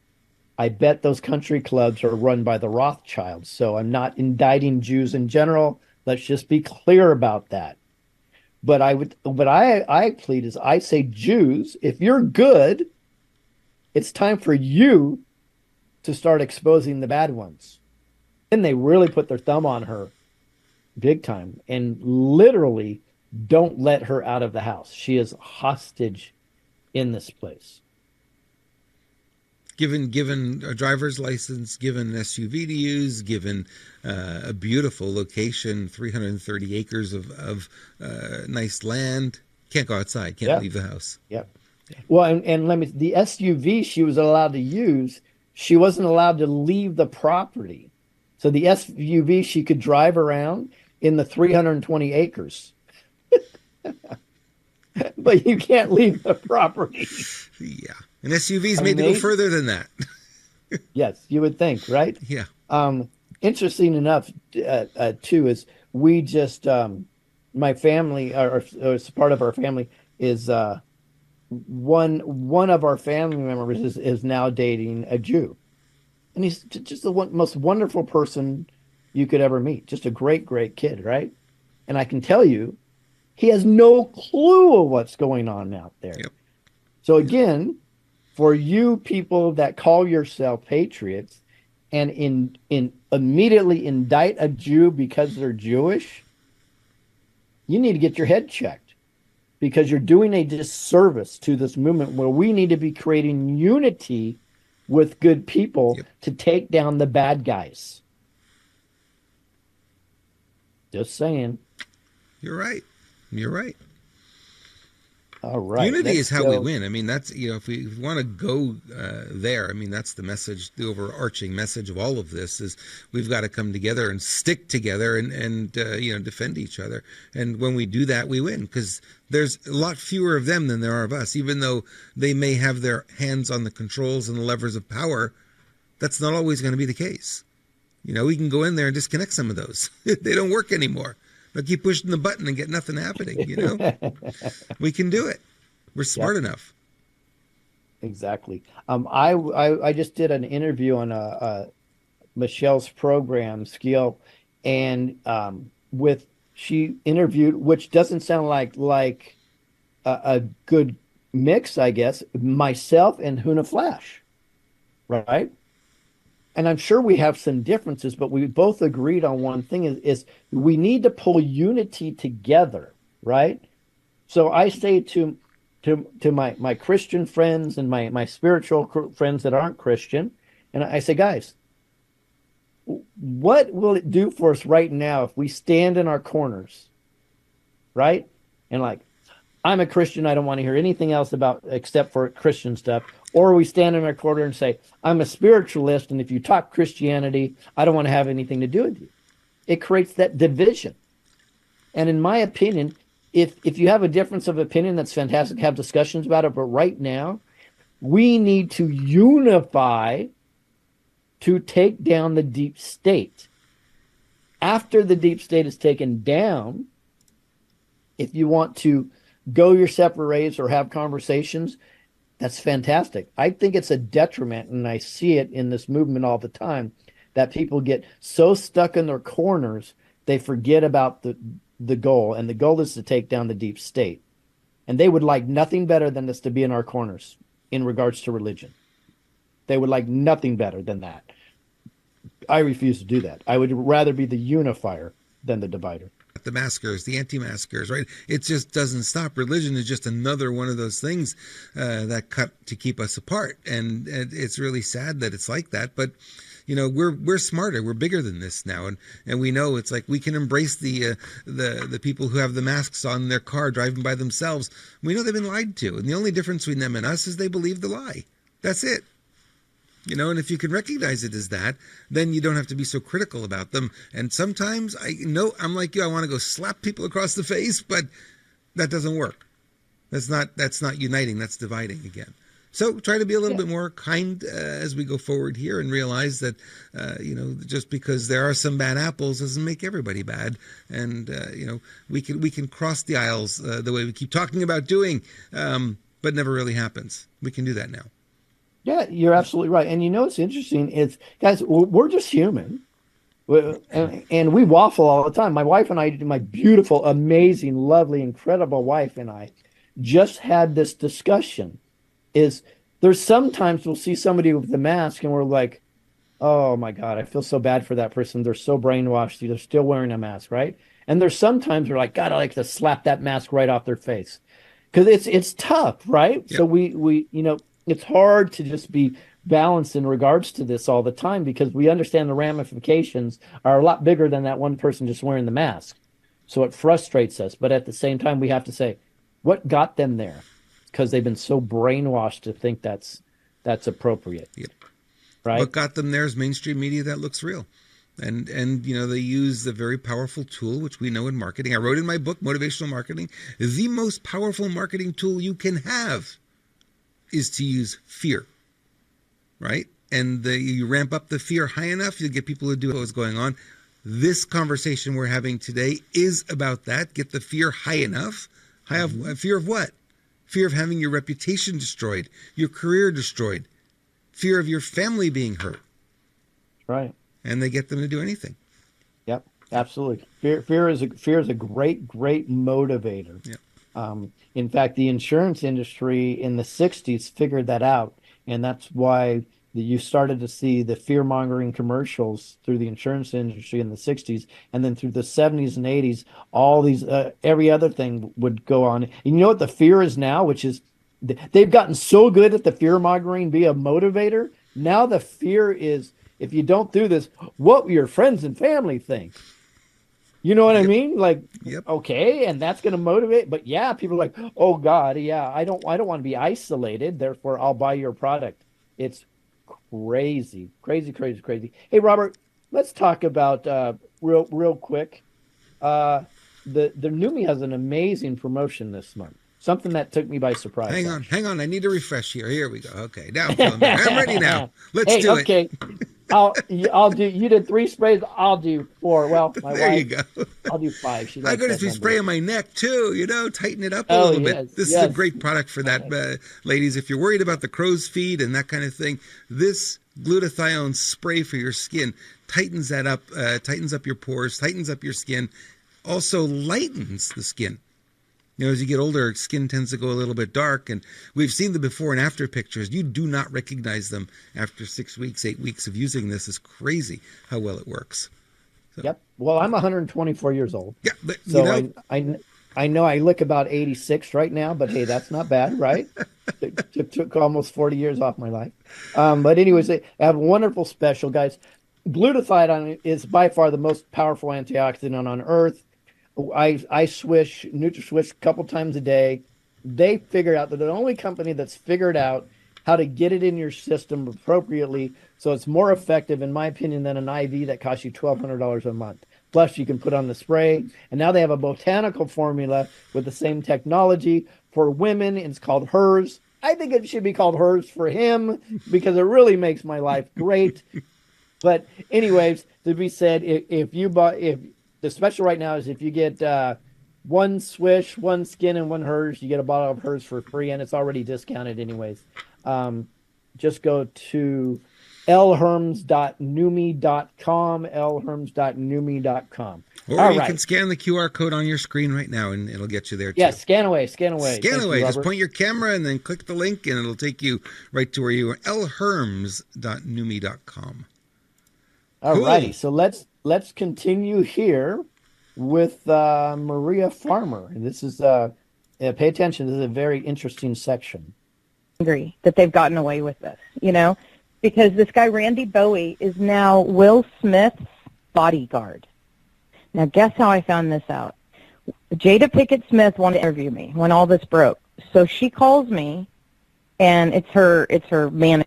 [SPEAKER 1] I bet those country clubs are run by the Rothschilds, so I'm not indicting Jews in general. Let's just be clear about that. But I plead is I say, Jews, if you're good, it's time for you to start exposing the bad ones. And they really put their thumb on her big time and literally don't let her out of the house. She is hostage in this place.
[SPEAKER 2] Given a driver's license, given an SUV to use, given a beautiful location, 330 acres of nice land, can't go outside, can't leave the house.
[SPEAKER 1] Yep. Well, and the SUV she was allowed to use, she wasn't allowed to leave the property. So the SUV she could drive around in the 320 acres. But you can't leave the property.
[SPEAKER 2] Yeah. And SUVs made to go further than that.
[SPEAKER 1] Yes, you would think, right?
[SPEAKER 2] Yeah.
[SPEAKER 1] Interesting enough, too, is we just, my family, or part of our family, is one of our family members is now dating a Jew. And he's just the most wonderful person you could ever meet. Just a great, great kid, right? And I can tell you, he has no clue of what's going on out there.
[SPEAKER 2] Yep.
[SPEAKER 1] So again, for you people that call yourself patriots and in immediately indict a Jew because they're Jewish, you need to get your head checked, because you're doing a disservice to this movement where we need to be creating unity with good people to take down the bad guys. Just saying.
[SPEAKER 2] You're right. You're right.
[SPEAKER 1] All right.
[SPEAKER 2] Unity is how we win. I mean, that's, if we want to go there, I mean, that's the message, the overarching message of all of this is we've got to come together and stick together and defend each other. And when we do that, we win, because there's a lot fewer of them than there are of us. Even though they may have their hands on the controls and the levers of power, that's not always going to be the case. We can go in there and disconnect some of those. They don't work anymore. But keep pushing the button and get nothing happening, We can do it. We're smart enough.
[SPEAKER 1] Exactly. I just did an interview on Michelle's program, Skill, and she interviewed, which doesn't sound like a good mix, I guess, myself and Huna Flash, right? And I'm sure we have some differences, but we both agreed on one thing is we need to pull unity together, right? So I say to my Christian friends and my spiritual friends that aren't Christian, and I say, guys, what will it do for us right now if we stand in our corners, right? And I'm a Christian, I don't want to hear anything else except for Christian stuff. Or we stand in our corner and say, I'm a spiritualist, and if you talk Christianity, I don't want to have anything to do with you. It creates that division. And in my opinion, if you have a difference of opinion, that's fantastic, have discussions about it. But right now, we need to unify to take down the deep state. After the deep state is taken down, if you want to go your separate ways or have conversations, that's fantastic. I think it's a detriment, and I see it in this movement all the time, that people get so stuck in their corners, they forget about the goal, and the goal is to take down the deep state. And they would like nothing better than this to be in our corners in regards to religion. They would like nothing better than that. I refuse to do that. I would rather be the unifier than the divider.
[SPEAKER 2] The maskers, the anti-maskers, right? It just doesn't stop. Religion is just another one of those things that cut to keep us apart, and it's really sad that it's like that. But we're smarter, we're bigger than this now, and we know it's like we can embrace the people who have the masks on their car driving by themselves. We know they've been lied to, and the only difference between them and us is they believe the lie. That's it. And if you can recognize it as that, then you don't have to be so critical about them. And sometimes I'm like you, I want to go slap people across the face, but that doesn't work. That's not uniting, that's dividing again. So try to be a little bit more kind as we go forward here, and realize that, just because there are some bad apples doesn't make everybody bad. And, we can cross the aisles the way we keep talking about doing, but never really happens. We can do that now.
[SPEAKER 1] Yeah, you're absolutely right. And what's interesting is, guys, we're just human. And we waffle all the time. My wife and I, my beautiful, amazing, lovely, incredible wife and I, just had this discussion. There's sometimes we'll see somebody with the mask and we're like, oh my God, I feel so bad for that person. They're so brainwashed. They're still wearing a mask, right? And there's sometimes we're like, God, I like to slap that mask right off their face. Because it's tough, right? Yep. So we it's hard to just be balanced in regards to this all the time, because we understand the ramifications are a lot bigger than that one person just wearing the mask. So it frustrates us. But at the same time, we have to say, what got them there? Because they've been so brainwashed to think that's appropriate.
[SPEAKER 2] Yep.
[SPEAKER 1] Right?
[SPEAKER 2] What got them there is mainstream media that looks real. And they use the very powerful tool, which we know in marketing. I wrote in my book, Motivational Marketing, the most powerful marketing tool you can have is to use fear, right? And you ramp up the fear high enough, you'll get people to do what's going on. This conversation we're having today is about that. Get the fear high enough. Fear of what? Fear of having your reputation destroyed, your career destroyed, fear of your family being hurt.
[SPEAKER 1] Right.
[SPEAKER 2] And they get them to do anything.
[SPEAKER 1] Yep, absolutely. Fear is a great motivator.
[SPEAKER 2] Yep.
[SPEAKER 1] In fact, the insurance industry in the 60s figured that out, and that's why you started to see the fear-mongering commercials through the insurance industry in the 60s, and then through the 70s and 80s, all these every other thing would go on. And you know what the fear is now, which is they've gotten so good at the fear-mongering be a motivator. Now the fear is, if you don't do this, what will your friends and family think? You know what I mean? Like, okay, and that's going to motivate. But yeah, people are like, oh God, yeah, I don't want to be isolated. Therefore, I'll buy your product. It's crazy, crazy, crazy, crazy. Hey, Robert, let's talk about real quick. The Neumi has an amazing promotion this month. Something that took me by surprise.
[SPEAKER 2] Hang on. I need to refresh here. Here we go. Okay, now I'm ready now. Let's do it.
[SPEAKER 1] Okay. I'll do. You did 3 sprays. I'll do 4. Well, my
[SPEAKER 2] there
[SPEAKER 1] wife.
[SPEAKER 2] you go.
[SPEAKER 1] I'll do 5. She
[SPEAKER 2] I got to spray on my neck too. You know, tighten it up a little bit. This is a great product for that, ladies. If you're worried about the crow's feet and that kind of thing, this glutathione spray for your skin tightens that up, tightens up your pores, tightens up your skin, also lightens the skin. You know, as you get older, skin tends to go a little bit dark, and we've seen the before and after pictures. You do not recognize them after 6 weeks, 8 weeks of using this. It's crazy how well it works. So.
[SPEAKER 1] Yep. Well, I'm 124 years old.
[SPEAKER 2] Yeah, but
[SPEAKER 1] so
[SPEAKER 2] you
[SPEAKER 1] know, I know I look about 86 right now, but hey, that's not bad, right? It took almost 40 years off my life. But anyways, I have a wonderful special, guys. Glutathione is by far the most powerful antioxidant on earth. I swish NutraSwish a couple times a day. They figured out, they're the only company that's figured out how to get it in your system appropriately, so it's more effective, in my opinion, than an IV that costs you $1,200 a month. Plus, you can put on the spray, and now they have a botanical formula with the same technology for women. It's called Herms. I think it should be called Herms for him because it really makes my life great. But anyways, to be said, if the special right now is if you get 1 swish, 1 skin, and 1 Herms, you get a bottle of Herms for free, and it's already discounted anyways. Just go to lherms.neumi.com, lherms.neumi.com.
[SPEAKER 2] Or you can scan the QR code on your screen right now, and it'll get you there too.
[SPEAKER 1] Yeah, scan away.
[SPEAKER 2] Scan away. Just point your camera and then click the link, and it'll take you right to where you are. lherms.neumi.com.
[SPEAKER 1] All righty. So let's continue here with Maria Farmer. This is pay attention. This is a very interesting section.
[SPEAKER 3] Angry that they've gotten away with this, you know, because this guy Randy Bowie is now Will Smith's bodyguard. Now, guess how I found this out? Jada Pinkett Smith wanted to interview me when all this broke, so she calls me, and it's her manager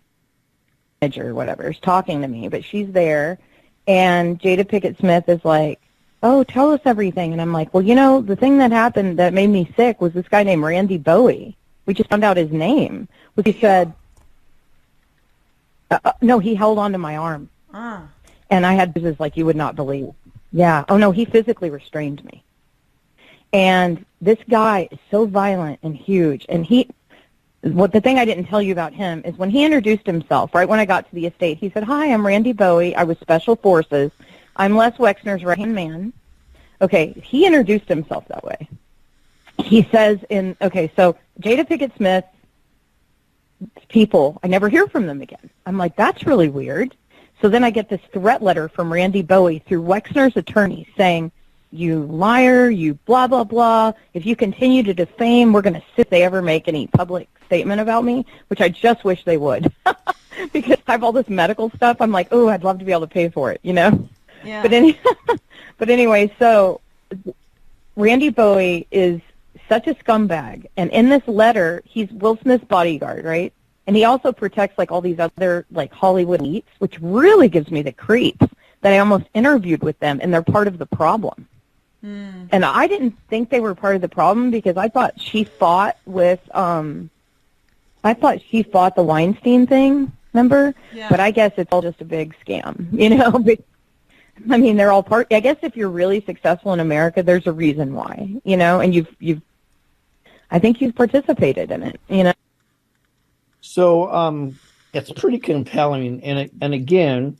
[SPEAKER 3] or whatever is talking to me, but she's there. And Jada Pinkett Smith is like, oh, tell us everything. And I'm like, well, you know, the thing that happened that made me sick was this guy named Randy Bowie. We just found out his name. He said, no, he held onto my arm. And I had bruises like you would not believe. Yeah. Oh, no, he physically restrained me. And this guy is so violent and huge. And the thing I didn't tell you about him is when he introduced himself, right when I got to the estate, he said, hi, I'm Randy Bowie. I was Special Forces. I'm Les Wexner's right-hand man. Okay, he introduced himself that way. He says so Jada Pinkett Smith, people, I never hear from them again. I'm like, that's really weird. So then I get this threat letter from Randy Bowie through Wexner's attorney saying, you liar, you blah, blah, blah. If you continue to defame, we're going to see if they ever make any public statement about me, which I just wish they would. Because I have all this medical stuff. I'm like, oh, I'd love to be able to pay for it, you know?
[SPEAKER 4] Yeah.
[SPEAKER 3] But anyway, so Randy Bowie is such a scumbag. And in this letter, he's Will Smith's bodyguard, right? And he also protects, like, all these other, like, Hollywood elites, which really gives me the creeps that I almost interviewed with them, and they're part of the problem. And I didn't think they were part of the problem because I thought she fought with, the Weinstein thing, remember?
[SPEAKER 4] Yeah.
[SPEAKER 3] But I guess it's all just a big scam, you know? But, I mean, they're all part. I guess if you're really successful in America, there's a reason why, you know? And I think you've participated in it, you know?
[SPEAKER 1] So it's pretty compelling, and again,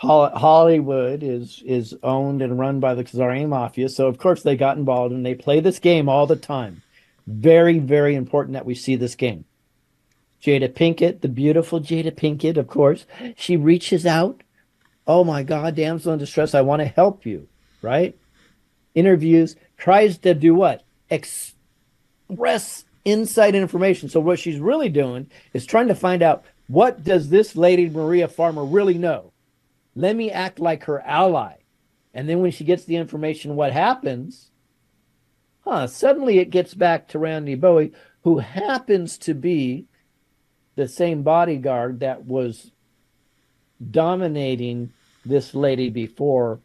[SPEAKER 1] Hollywood is owned and run by the Khazarian Mafia, so of course they got involved and they play this game all the time. Very, very important that we see this game. Jada Pinkett, the beautiful Jada Pinkett, of course, she reaches out. Oh my God, damsel in distress, I want to help you, right? Interviews, tries to do what? Express inside information. So what she's really doing is trying to find out, what does this lady Maria Farmer really know? Let me act like her ally. And then when she gets the information, what happens? Suddenly it gets back to Randy Bowie, who happens to be the same bodyguard that was dominating this lady before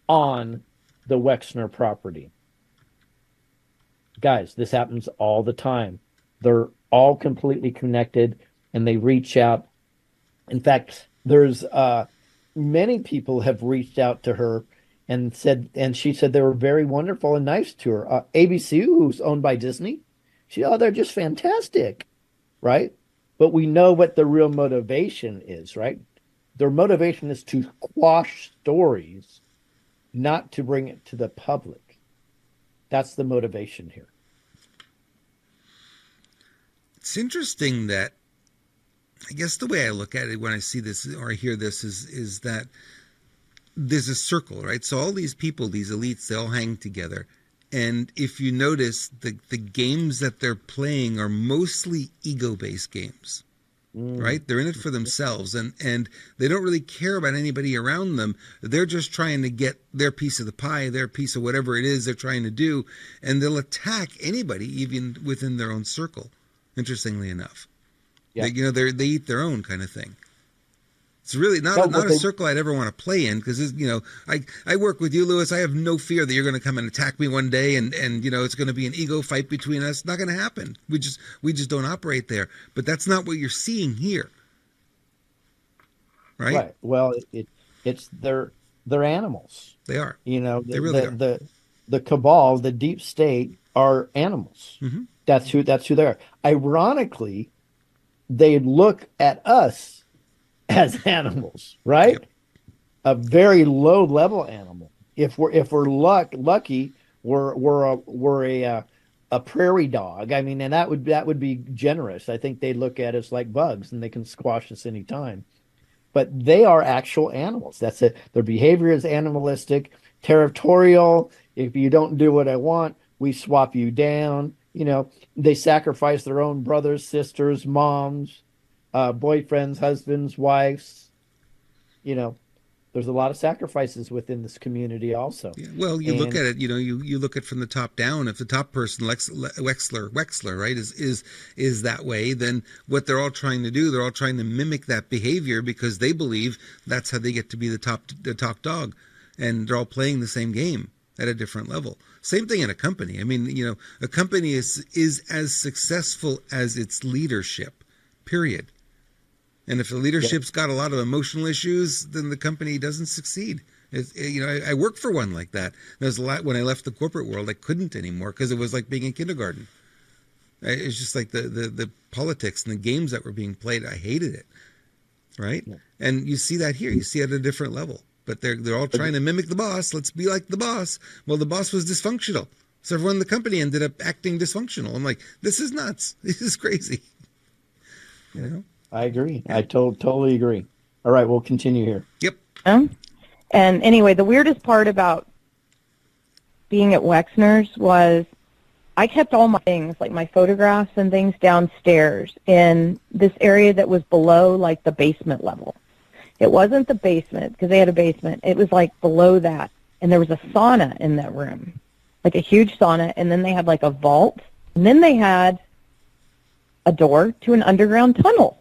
[SPEAKER 1] on the Wexner property. Guys, this happens all the time. They're all completely connected, and they reach out. In fact, there's many people have reached out to her and she said they were very wonderful and nice to her. ABC, who's owned by Disney, they're just fantastic, right? But we know what the real motivation is, right? Their motivation is to quash stories, not to bring it to the public. That's the motivation here.
[SPEAKER 2] It's interesting that, I guess the way I look at it when I see this or I hear this is that there's a circle, right? So all these people, these elites, they all hang together. And if you notice, the games that they're playing are mostly ego-based games, right? They're in it for themselves, and they don't really care about anybody around them. They're just trying to get their piece of the pie, their piece of whatever it is they're trying to do, and they'll attack anybody, even within their own circle, interestingly enough.
[SPEAKER 1] Yeah.
[SPEAKER 2] They eat their own kind of thing. It's really not a circle I'd ever want to play in, because I work with you, Lewis. I have no fear that you're going to come and attack me one day, and it's going to be an ego fight between us. It's not going to happen. We just don't operate there. But that's not what you're seeing here, right?
[SPEAKER 1] Right. Well, it's they're animals.
[SPEAKER 2] They are.
[SPEAKER 1] They
[SPEAKER 2] really are.
[SPEAKER 1] The cabal, the deep state, are animals.
[SPEAKER 2] Mm-hmm.
[SPEAKER 1] That's who they are. Ironically, they look at us as animals, right?
[SPEAKER 2] Yep.
[SPEAKER 1] A very low level animal. If we're lucky, we're a prairie dog. I mean, and that would be generous. I think they look at us like bugs, and they can squash us anytime. But they are actual animals. That's it. Their behavior is animalistic, territorial. If you don't do what I want, we swap you down. They sacrifice their own brothers, sisters, moms, boyfriends, husbands, wives. There's a lot of sacrifices within this community also.
[SPEAKER 2] Yeah, well, you look at it, you look at it from the top down. If the top person, Wexler, right, is that way, then what they're all trying to do, they're all trying to mimic that behavior, because they believe that's how they get to be the top dog, and they're all playing the same game at a different level. Same thing in a company. I mean, a company is as successful as its leadership, period. And if the leadership's got a lot of emotional issues, then the company doesn't succeed. I worked for one like that. There's a lot when I left the corporate world. I couldn't anymore, because it was like being in kindergarten. It's just like the politics and the games that were being played. I hated it, right? Yeah. And you see that here. You see it at a different level. But they're all trying to mimic the boss. Let's be like the boss. Well, the boss was dysfunctional, so everyone in the company ended up acting dysfunctional. I'm like, this is nuts. This is crazy.
[SPEAKER 1] I agree. I totally agree. All right, we'll continue here.
[SPEAKER 2] Yep.
[SPEAKER 3] And anyway, the weirdest part about being at Wexner's was I kept all my things, like my photographs and things, downstairs in this area that was below, like, the basement level. It wasn't the basement, because they had a basement. It was, like, below that, and there was a sauna in that room, like a huge sauna, and then they had, like, a vault, and then they had a door to an underground tunnel.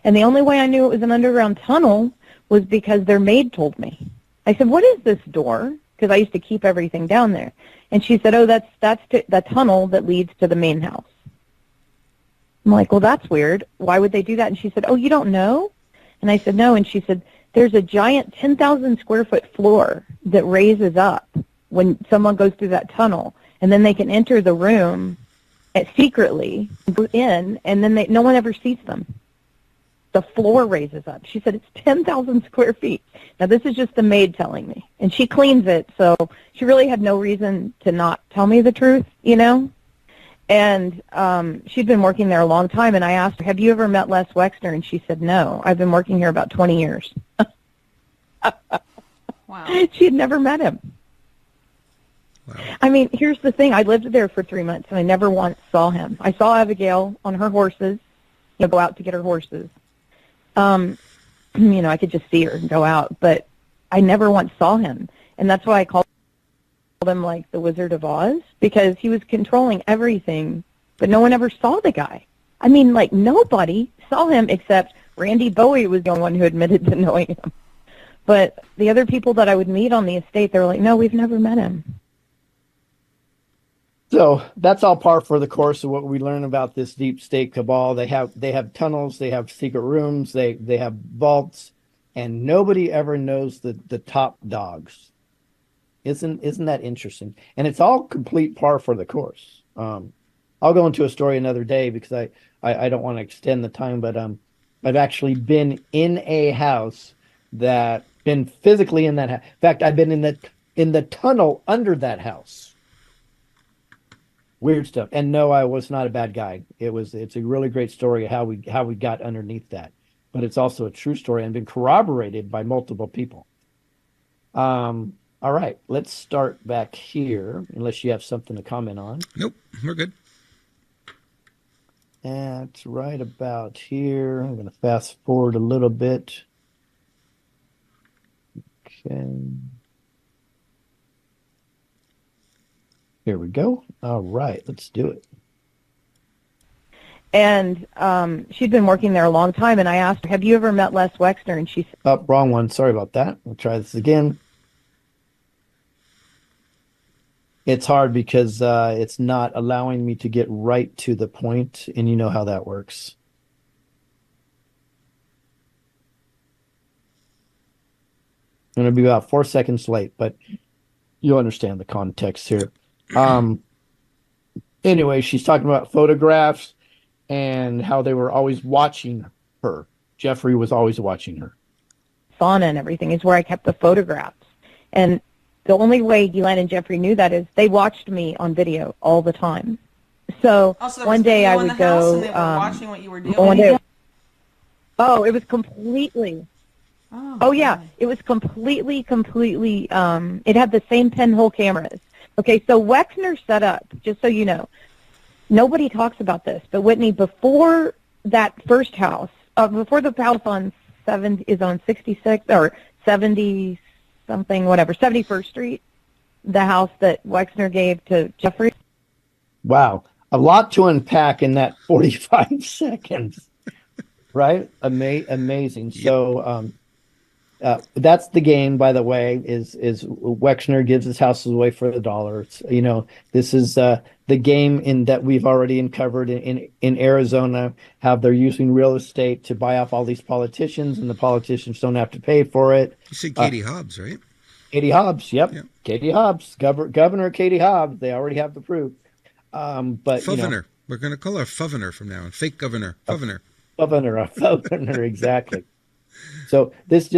[SPEAKER 3] And the only way I knew it was an underground tunnel was because their maid told me. I said, "What is this door?" Because I used to keep everything down there. And she said, "Oh, that's the tunnel that leads to the main house." I'm like, "Well, that's weird. Why would they do that?" And she said, "Oh, you don't know?" And I said, "No." And she said, "There's a giant 10,000 square foot floor that raises up when someone goes through that tunnel, and then they can enter the room secretly, go in, and then no one ever sees them. The floor raises up." She said it's 10,000 square feet. Now, this is just the maid telling me. And she cleans it, so she really had no reason to not tell me the truth, And she'd been working there a long time, and I asked her, have you ever met Les Wexner? And she said, no, I've been working here about 20 years.
[SPEAKER 4] Wow.
[SPEAKER 3] She had never met him.
[SPEAKER 2] Wow.
[SPEAKER 3] I mean, here's the thing. I lived there for 3 months, and I never once saw him. I saw Abigail on her horses, go out to get her horses. I could just see her and go out, but I never once saw him. And that's why I called him like the Wizard of Oz, because he was controlling everything, but no one ever saw the guy. I mean, like, nobody saw him except Randy Bowie was the only one who admitted to knowing him. But the other people that I would meet on the estate, they were like, no, we've never met him.
[SPEAKER 1] So that's all par for the course of what we learn about this deep state cabal. They have tunnels, they have secret rooms, they have vaults, and nobody ever knows the top dogs. Isn't that interesting? And it's all complete par for the course. I'll go into a story another day because I don't want to extend the time, but I've actually been in a house been physically in that house. In fact, I've been in the tunnel under that house. Weird stuff. And no, I was not a bad guy. It's a really great story how we got underneath that. But it's also a true story and been corroborated by multiple people. All right, let's start back here, unless you have something to comment on.
[SPEAKER 2] Nope, we're good.
[SPEAKER 1] That's right about here. I'm going to fast forward a little bit. Okay. Here we go. All right, let's do it.
[SPEAKER 3] And she'd been working there a long time, and I asked her, have you ever met Les Wexner? And she said,
[SPEAKER 1] oh, wrong one. Sorry about that. We'll try this again. It's hard because it's not allowing me to get right to the point, and you know how that works. I'm going to be about 4 seconds late, but you'll understand the context here. Anyway, she's talking about photographs and how they were always watching her. Jeffrey was always watching her.
[SPEAKER 3] Fauna and everything is where I kept the photographs. And the only way Glenn and Jeffrey knew that is they watched me on video all the time. So one day I would go.
[SPEAKER 4] And they were watching what you were doing.
[SPEAKER 3] One day, oh, it was completely. Oh yeah, it was completely. It had the same pinhole cameras. Okay, so Wexner set up, just so you know, nobody talks about this, but Whitney, before that first house, before the house on 66 or 70 something, whatever, 71st Street, the house that Wexner gave to Jeffrey.
[SPEAKER 1] Wow, a lot to unpack in that 45 seconds, right? Amazing. Yep. So that's the game, by the way, is Wexner gives his houses away for $1. It's, this is the game in that we've already uncovered in Arizona, how they're using real estate to buy off all these politicians, and the politicians don't have to pay for it.
[SPEAKER 2] You said Katie Hobbs, right?
[SPEAKER 1] Katie Hobbs, yep. Katie Hobbs, Governor Katie Hobbs. They already have the proof. But
[SPEAKER 2] Governor. We're going to call her Governor from now on. Fake governor. Governor.
[SPEAKER 1] Governor, exactly. So this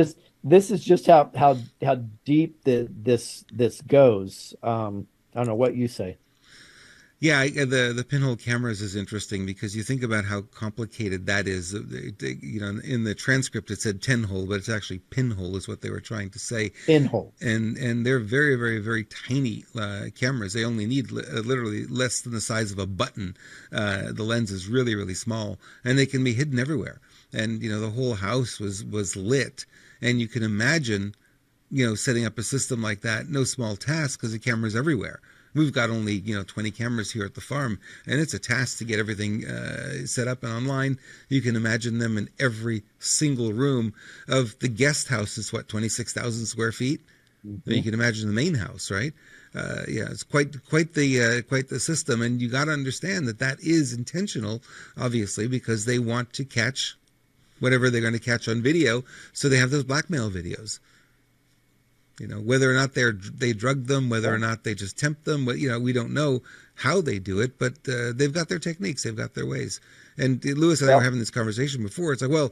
[SPEAKER 1] is just how deep this goes. I don't know what you say.
[SPEAKER 2] Yeah, the pinhole cameras is interesting because you think about how complicated that is. In the transcript it said 10-hole, but it's actually pinhole is what they were trying to say.
[SPEAKER 1] Pinhole.
[SPEAKER 2] And they're very, very, very tiny cameras. They only need literally less than the size of a button. The lens is really, really small, and they can be hidden everywhere. And the whole house was lit, and you can imagine, setting up a system like that, no small task because the camera's everywhere. We've got only 20 cameras here at the farm, and it's a task to get everything set up and online. You can imagine them in every single room of the guest house. Is 26,000 square feet. Mm-hmm. You can imagine the main house, right? It's quite the system, and you got to understand that is intentional, obviously, because they want to catch whatever they're going to catch on video. So they have those blackmail videos. Whether or not they drug them, whether or not they just tempt them, we don't know. how they do it, but they've got their techniques, they've got their ways. And Lewis and I
[SPEAKER 1] Well,
[SPEAKER 2] were having this conversation before. It's like, well,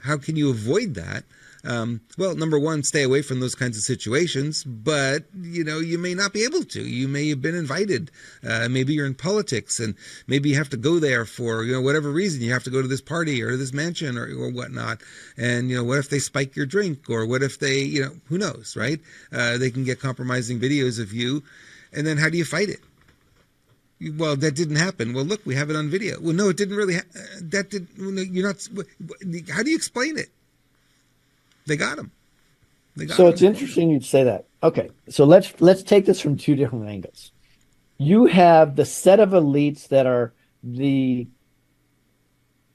[SPEAKER 2] how can you avoid that? Well, number one, stay away from those kinds of situations, but you may not be able to. You may have been invited. Maybe you're in politics, and maybe you have to go there for whatever reason. You have to go to this party or this mansion or whatnot. And what if they spike your drink, or what if they who knows, right? They can get compromising videos of you, and then how do you fight it? Well, that didn't happen. Well, look, we have it on video. Well, no, it didn't really. That did. You're not. How do you explain it? They got him.
[SPEAKER 1] So it's interesting you'd say that. Okay, so let's take this from two different angles. You have the set of elites that are the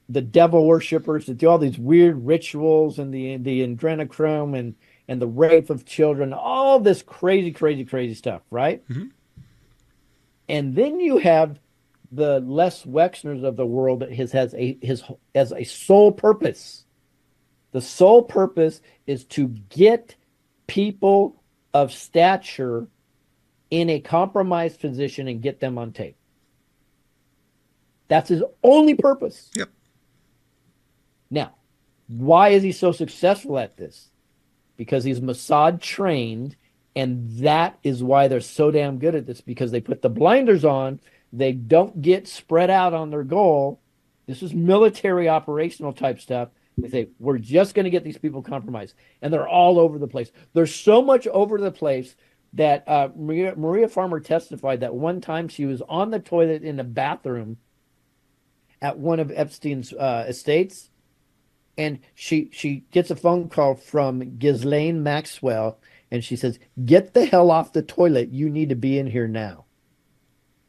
[SPEAKER 1] devil worshippers that do all these weird rituals and the adrenochrome and the rape of children, all this crazy stuff, right?
[SPEAKER 2] Mm-hmm.
[SPEAKER 1] And then you have the Les Wexners of the world that has a sole purpose. The sole purpose is to get people of stature in a compromised position and get them on tape. That's his only purpose.
[SPEAKER 2] Yep.
[SPEAKER 1] Now, why is he so successful at this? Because he's Mossad trained, and that is why they're so damn good at this, because they put the blinders on. They don't get spread out on their goal. This is military operational type stuff. They say, we're just going to get these people compromised. And they're all over the place. They're so much over the place that Maria Farmer testified that one time she was on the toilet in the bathroom at one of Epstein's estates. And she gets a phone call from Ghislaine Maxwell. And she says, get the hell off the toilet. You need to be in here now.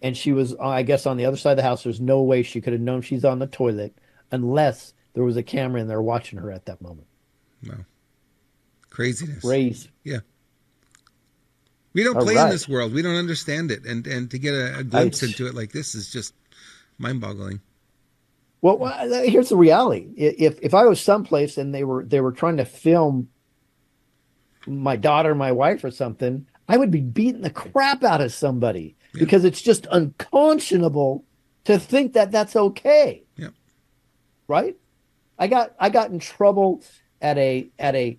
[SPEAKER 1] And she was, I guess, on the other side of the house. There's no way she could have known she's on the toilet unless there was a camera in there watching her at that moment.
[SPEAKER 2] Wow. Craziness.
[SPEAKER 1] Crazy.
[SPEAKER 2] Yeah. We don't play in this world. We don't understand it. And to get a glimpse into it like this is just mind-boggling.
[SPEAKER 1] Well, here's the reality. If I was someplace and they were trying to film my daughter, my wife or something, I would be beating the crap out of somebody because it's just unconscionable to think that that's okay.
[SPEAKER 2] Yeah.
[SPEAKER 1] Right? I got in trouble at a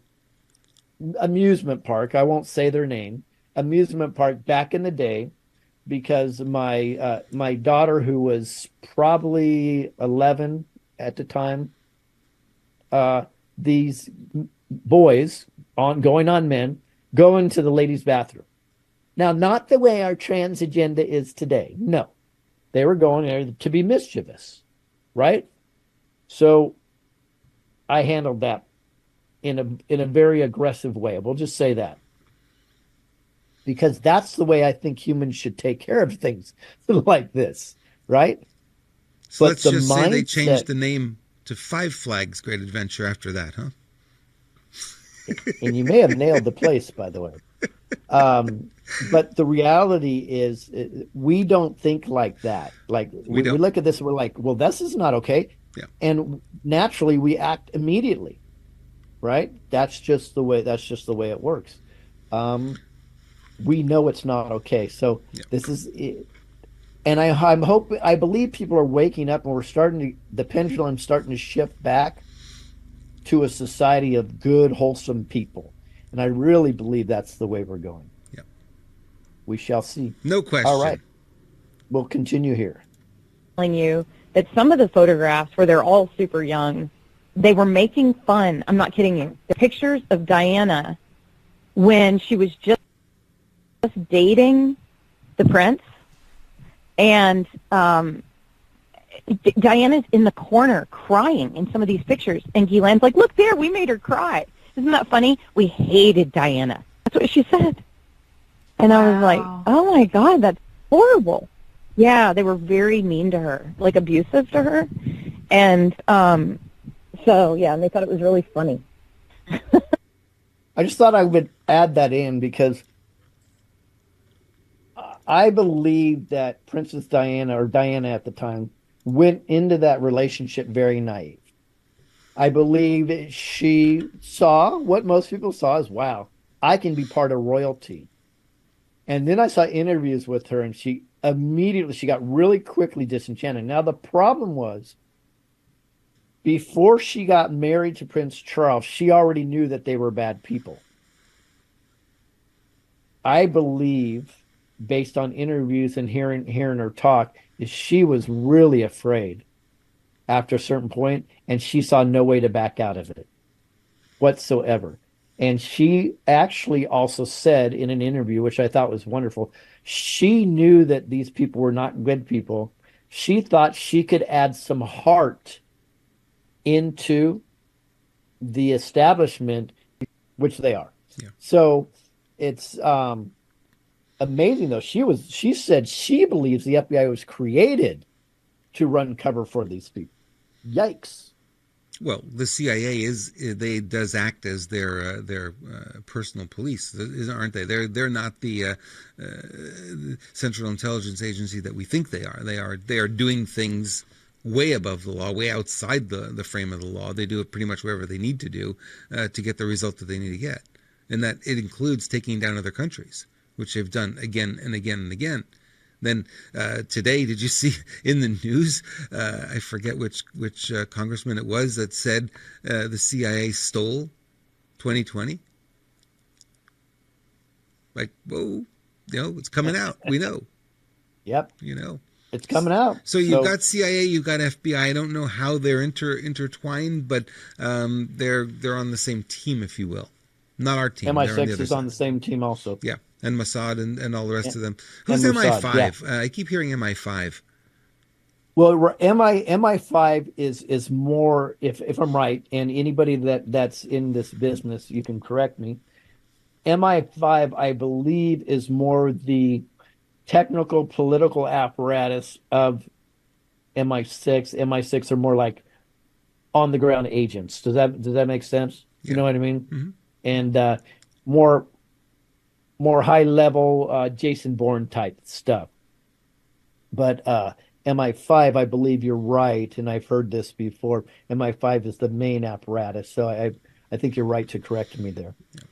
[SPEAKER 1] amusement park. I won't say their name. Amusement park back in the day, because my daughter, who was probably 11 at the time, these boys going on men go into the ladies' bathroom. Now, not the way our trans agenda is today. No, they were going there to be mischievous, right? So I handled that in a very aggressive way. We'll just say that. Because that's the way I think humans should take care of things like this, right?
[SPEAKER 2] So let's just say they changed the name to Five Flags Great Adventure after that, huh?
[SPEAKER 1] And you may have nailed the place, by the way. But the reality is we don't think like that. Like we look at this and we're like, well, this is not okay.
[SPEAKER 2] Yeah.
[SPEAKER 1] And naturally we act immediately, right? That's just the way it works. We know it's not okay. So this is it. And I believe people are waking up and the pendulum's starting to shift back to a society of good, wholesome people. And I really believe that's the way we're going.
[SPEAKER 2] Yeah.
[SPEAKER 1] We shall see.
[SPEAKER 2] No question.
[SPEAKER 1] All right. We'll continue here.
[SPEAKER 3] Telling you that some of the photographs where they're all super young, they were making fun. I'm not kidding you. The pictures of Diana when she was just dating the prince, and Diana's in the corner crying in some of these pictures, and Ghislaine's like, look there, we made her cry. Isn't that funny? We hated Diana. That's what she said. And I was like, oh my God, that's horrible. Yeah, they were very mean to her, like abusive to her. And so, yeah, and they thought it was really funny.
[SPEAKER 1] I just thought I would add that in because I believe that Princess Diana, or Diana at the time, went into that relationship very naive. I believe she saw what most people saw as, wow, I can be part of royalty. And then I saw interviews with her, and immediately she got really quickly disenchanted. Now the problem was, before she got married to Prince Charles, she already knew that they were bad people. I believe, based on interviews and hearing her talk, is she was really afraid after a certain point, and she saw no way to back out of it whatsoever. And she actually also said in an interview, which I thought was wonderful, she knew that these people were not good people. She thought she could add some heart into the establishment, which they are.
[SPEAKER 2] Yeah.
[SPEAKER 1] So it's amazing, though. She said she believes the FBI was created to run cover for these people. Yikes.
[SPEAKER 2] Well, the CIA does act as their personal police, aren't they? They're not the Central Intelligence Agency that we think they are. They are doing things way above the law, way outside the frame of the law. They do it pretty much wherever they need to do to get the result that they need to get, and that it includes taking down other countries, which they've done again and again and again. Then today, did you see in the news? I forget which congressman it was that said the CIA stole 2020. Like, whoa, it's coming out. We know.
[SPEAKER 1] Yep. It's coming out.
[SPEAKER 2] So you've got CIA, you've got FBI. I don't know how they're intertwined, but they're on the same team, if you will. Not our team.
[SPEAKER 1] MI6 is on the same team also.
[SPEAKER 2] Yeah. And Mossad and all the rest of them. Who's MI5? Yeah. I keep hearing MI5.
[SPEAKER 1] Well, MI5 is more, if I'm right, and anybody that's in this business, you can correct me. MI5, I believe, is more the technical political apparatus of MI6. MI6 are more like on the ground agents. Does that make sense? Yeah. You know what I mean?
[SPEAKER 2] Mm-hmm.
[SPEAKER 1] And more high level Jason Bourne type stuff. But MI5, I believe you're right, and I've heard this before. MI5 is the main apparatus, so I think you're right to correct me there.
[SPEAKER 2] Yeah.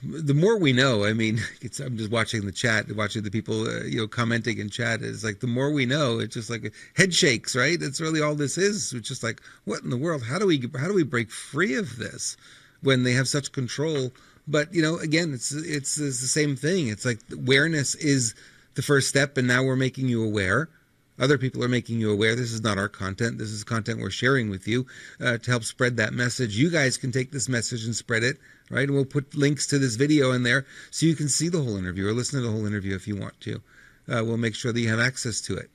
[SPEAKER 2] The more we know, I mean, I'm just watching the chat, watching the people, commenting in chat. It's like the more we know, it's just like head shakes, right? It's really all this is. It's just like, what in the world? How do we break free of this when they have such control? But again, it's the same thing. It's like awareness is the first step, and now we're making you aware. Other people are making you aware. This is not our content. This is content we're sharing with you to help spread that message. You guys can take this message and spread it, right? And we'll put links to this video in there so you can see the whole interview or listen to the whole interview if you want to. We'll make sure that you have access to it.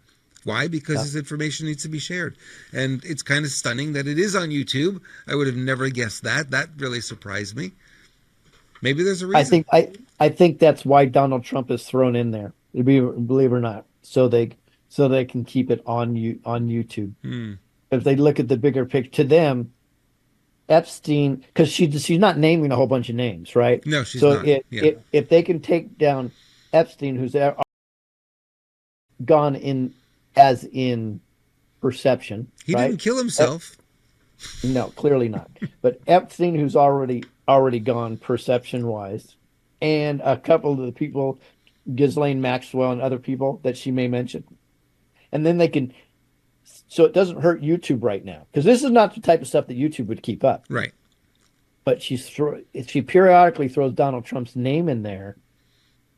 [SPEAKER 2] Why? Because this information needs to be shared. And it's kind of stunning that it is on YouTube. I would have never guessed that. That really surprised me. Maybe there's a reason.
[SPEAKER 1] I think that's why Donald Trump is thrown in there, believe it or not, so they can keep it on YouTube. If they look at the bigger picture, to them, Epstein, because she's not naming a whole bunch of names, right?
[SPEAKER 2] No, she's not. So
[SPEAKER 1] if they can take down Epstein, who's gone in perception,
[SPEAKER 2] he didn't kill himself.
[SPEAKER 1] No, clearly not. But Epstein, who's already gone perception-wise, and a couple of the people, Ghislaine Maxwell and other people that she may mention. And then they can, so it doesn't hurt YouTube right now. Because this is not the type of stuff that YouTube would keep up.
[SPEAKER 2] Right.
[SPEAKER 1] But she periodically throws Donald Trump's name in there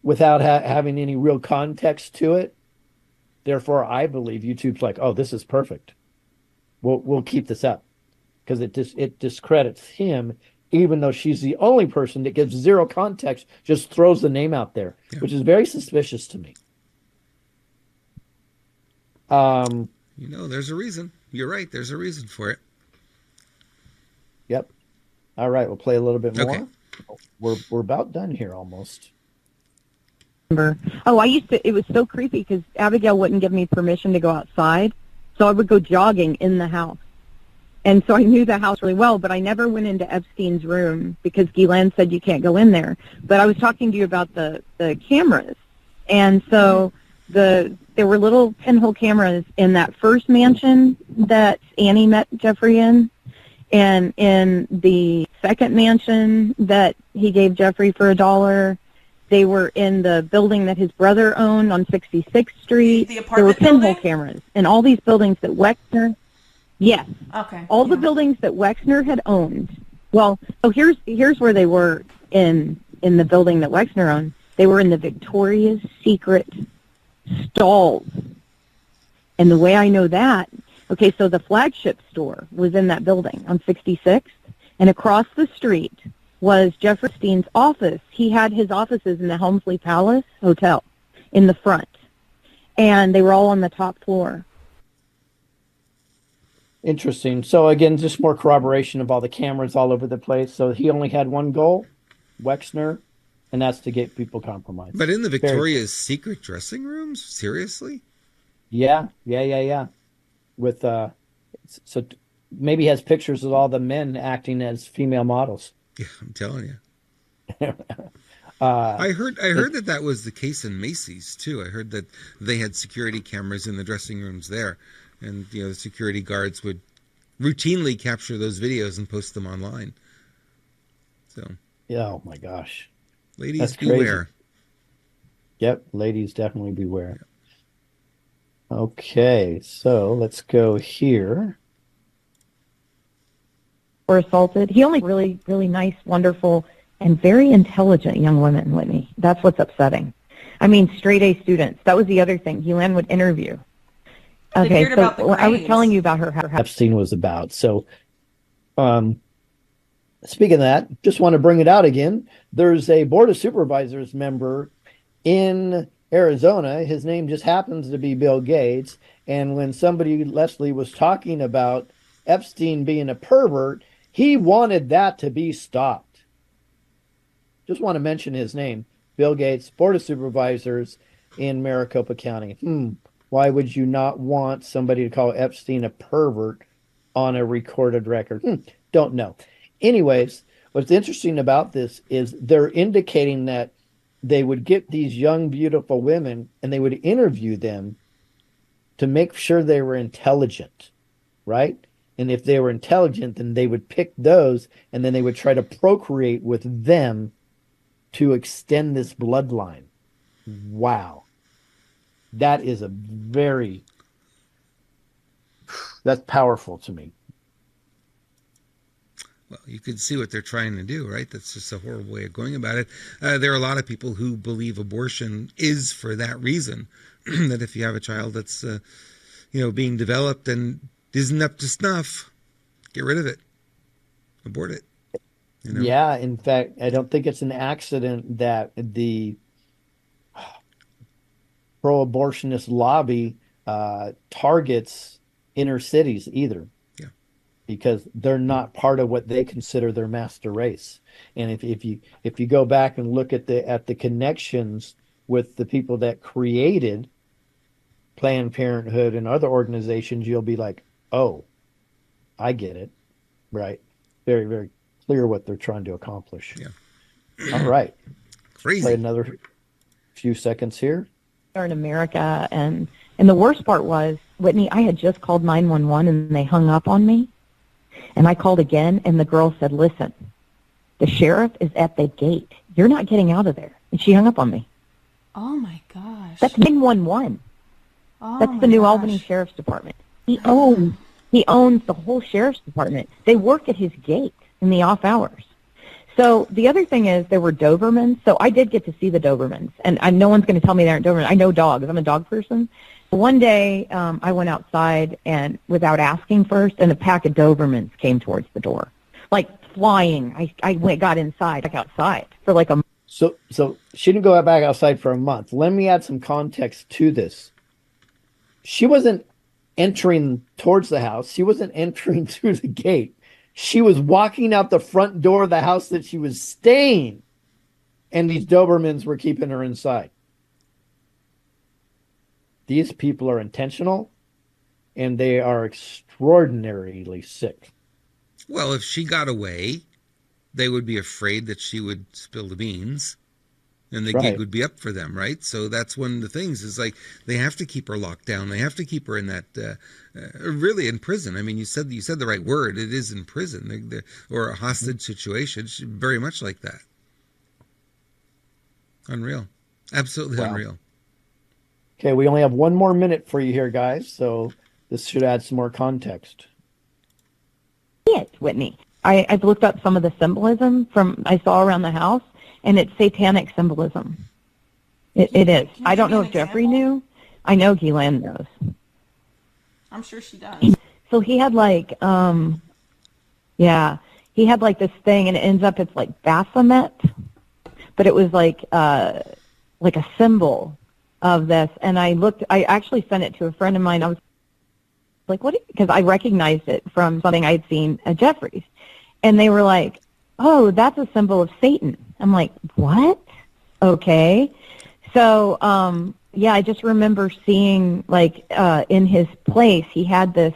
[SPEAKER 1] without having any real context to it. Therefore, I believe YouTube's like, oh, this is perfect. We'll keep this up. Because it discredits him, even though she's the only person that gives zero context, just throws the name out there, which is very suspicious to me.
[SPEAKER 2] There's a reason. You're right. There's a reason for it.
[SPEAKER 1] Yep. All right. We'll play a little bit more.
[SPEAKER 2] Okay.
[SPEAKER 1] We're about done here almost.
[SPEAKER 3] Oh, it was so creepy because Abigail wouldn't give me permission to go outside. So I would go jogging in the house. And so I knew the house really well, but I never went into Epstein's room because Ghislaine said you can't go in there. But I was talking to you about the cameras. And so there were little pinhole cameras in that first mansion that Annie met Jeffrey in, and in the second mansion that he gave Jeffrey for $1, They were in the building that his brother owned on 66th Street.
[SPEAKER 4] The
[SPEAKER 3] There were
[SPEAKER 4] apartment
[SPEAKER 3] pinhole
[SPEAKER 4] building?
[SPEAKER 3] cameras in all these buildings that Wexner, yes,
[SPEAKER 4] Okay.
[SPEAKER 3] all the
[SPEAKER 4] yeah.
[SPEAKER 3] buildings that Wexner had owned. Well, so here's where they were in the building that Wexner owned. They were in the Victoria's Secret stalls. And the way I know that, okay, so the flagship store was in that building on 66th, and across the street was Jeffrey Epstein's office. He had his offices in the Helmsley Palace Hotel in the front, and they were all on the top floor.
[SPEAKER 1] Interesting. So again, just more corroboration of all the cameras all over the place. So he only had one goal, Wexner, and that's to get people compromised.
[SPEAKER 2] But in the Victoria's Secret dressing rooms? Seriously?
[SPEAKER 1] Yeah. With so maybe he has pictures of all the men acting as female models.
[SPEAKER 2] Yeah, I'm telling you.
[SPEAKER 1] Uh,
[SPEAKER 2] I heard that was the case in Macy's too. I heard that they had security cameras in the dressing rooms there, and the security guards would routinely capture those videos and post them online. So,
[SPEAKER 1] yeah, oh my gosh.
[SPEAKER 2] ladies,
[SPEAKER 1] That's crazy.
[SPEAKER 2] beware.
[SPEAKER 1] Yep, ladies definitely beware. Okay, so let's go here.
[SPEAKER 3] Were assaulted. He only really, really nice, wonderful, and very intelligent young women, Whitney. That's what's upsetting. I mean, straight A students. That was the other thing. Ghislaine would interview.
[SPEAKER 4] They
[SPEAKER 3] Okay,
[SPEAKER 4] cared
[SPEAKER 3] so
[SPEAKER 4] about the
[SPEAKER 3] I was
[SPEAKER 4] grades.
[SPEAKER 3] telling you about her.
[SPEAKER 1] Epstein was about. So, speaking of that, just want to bring it out again. There's a Board of Supervisors member in Arizona. His name just happens to be Bill Gates. And when Leslie was talking about Epstein being a pervert, he wanted that to be stopped. Just want to mention his name, Bill Gates, Board of Supervisors in Maricopa County. Why would you not want somebody to call Epstein a pervert on a recorded record? Don't know. Anyways, what's interesting about this is they're indicating that they would get these young, beautiful women and they would interview them to make sure they were intelligent, right? And if they were intelligent, then they would pick those and then they would try to procreate with them to extend this bloodline. Wow. That is that's powerful to me.
[SPEAKER 2] Well, you can see what they're trying to do, right? That's just a horrible way of going about it. There are a lot of people who believe abortion is for that reason, that if you have a child that's, being developed and isn't up to snuff, get rid of it, abort it.
[SPEAKER 1] Yeah, in fact, I don't think it's an accident that the pro-abortionist lobby targets inner cities either.
[SPEAKER 2] Yeah,
[SPEAKER 1] because they're not part of what they consider their master race. And if you go back and look at the connections with the people that created Planned Parenthood and other organizations, you'll be like, oh, I get it. Right. Very, very clear what they're trying to accomplish.
[SPEAKER 2] Yeah.
[SPEAKER 1] All right.
[SPEAKER 2] Crazy.
[SPEAKER 1] Play another few seconds here.
[SPEAKER 3] In America, and the worst part was, Whitney, I had just called 911 and they hung up on me, and I called again and the girl said, listen, the sheriff is at the gate, you're not getting out of there, and she hung up on me.
[SPEAKER 4] Oh my gosh.
[SPEAKER 3] That's 911.
[SPEAKER 4] Oh
[SPEAKER 3] That's
[SPEAKER 4] my
[SPEAKER 3] the New
[SPEAKER 4] gosh.
[SPEAKER 3] Albany Sheriff's Department. He owns the whole sheriff's department. They work at his gate in the off hours. So the other thing is there were Dobermans. So I did get to see the Dobermans. And no one's going to tell me they aren't Dobermans. I know dogs. I'm a dog person. One day I went outside and without asking first, and a pack of Dobermans came towards the door. Like flying. I got inside, like outside for like a month.
[SPEAKER 1] So she didn't go back outside for a month. Let me add some context to this. She wasn't entering towards the house. She wasn't entering through the gate. She was walking out the front door of the house that she was staying, and these Dobermans were keeping her inside. These people are intentional, and they are extraordinarily sick.
[SPEAKER 2] Well, if she got away, they would be afraid that she would spill the beans, and the gig would be up for them, right? So that's one of the things is like they have to keep her locked down. They have to keep her in that, really in prison. I mean, you said the right word. It is in prison or a hostage situation. Very much like that. Unreal. Absolutely
[SPEAKER 1] Wow.
[SPEAKER 2] unreal.
[SPEAKER 1] Okay, we only have one more minute for you here, guys, so this should add some more context.
[SPEAKER 3] It, Whitney. I've looked up some of the symbolism from I saw around the house, and it's satanic symbolism. It is.
[SPEAKER 4] Can you
[SPEAKER 3] I
[SPEAKER 4] give
[SPEAKER 3] don't
[SPEAKER 4] me
[SPEAKER 3] know
[SPEAKER 4] an
[SPEAKER 3] if Jeffrey
[SPEAKER 4] example?
[SPEAKER 3] knew. I know Ghislaine knows.
[SPEAKER 4] I'm sure she does.
[SPEAKER 3] So he had like, yeah, he had like this thing, and it ends up it's like Baphomet, but it was like a symbol of this. And I actually sent it to a friend of mine. I was like, what? Because I recognized it from something I'd seen at Jeffrey's. And they were like, oh, that's a symbol of Satan. I'm like, what? Okay. So, yeah, I just remember seeing, like, in his place, he had this,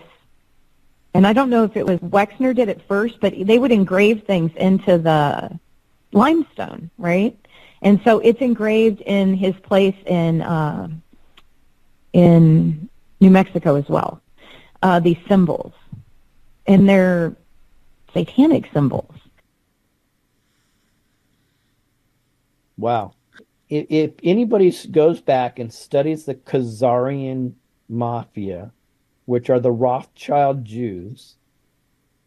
[SPEAKER 3] and I don't know if it was Wexner did it first, but they would engrave things into the limestone, right? And so it's engraved in his place in New Mexico as well, these symbols. And they're satanic symbols.
[SPEAKER 1] Wow. If anybody goes back and studies the Khazarian Mafia, which are the Rothschild Jews,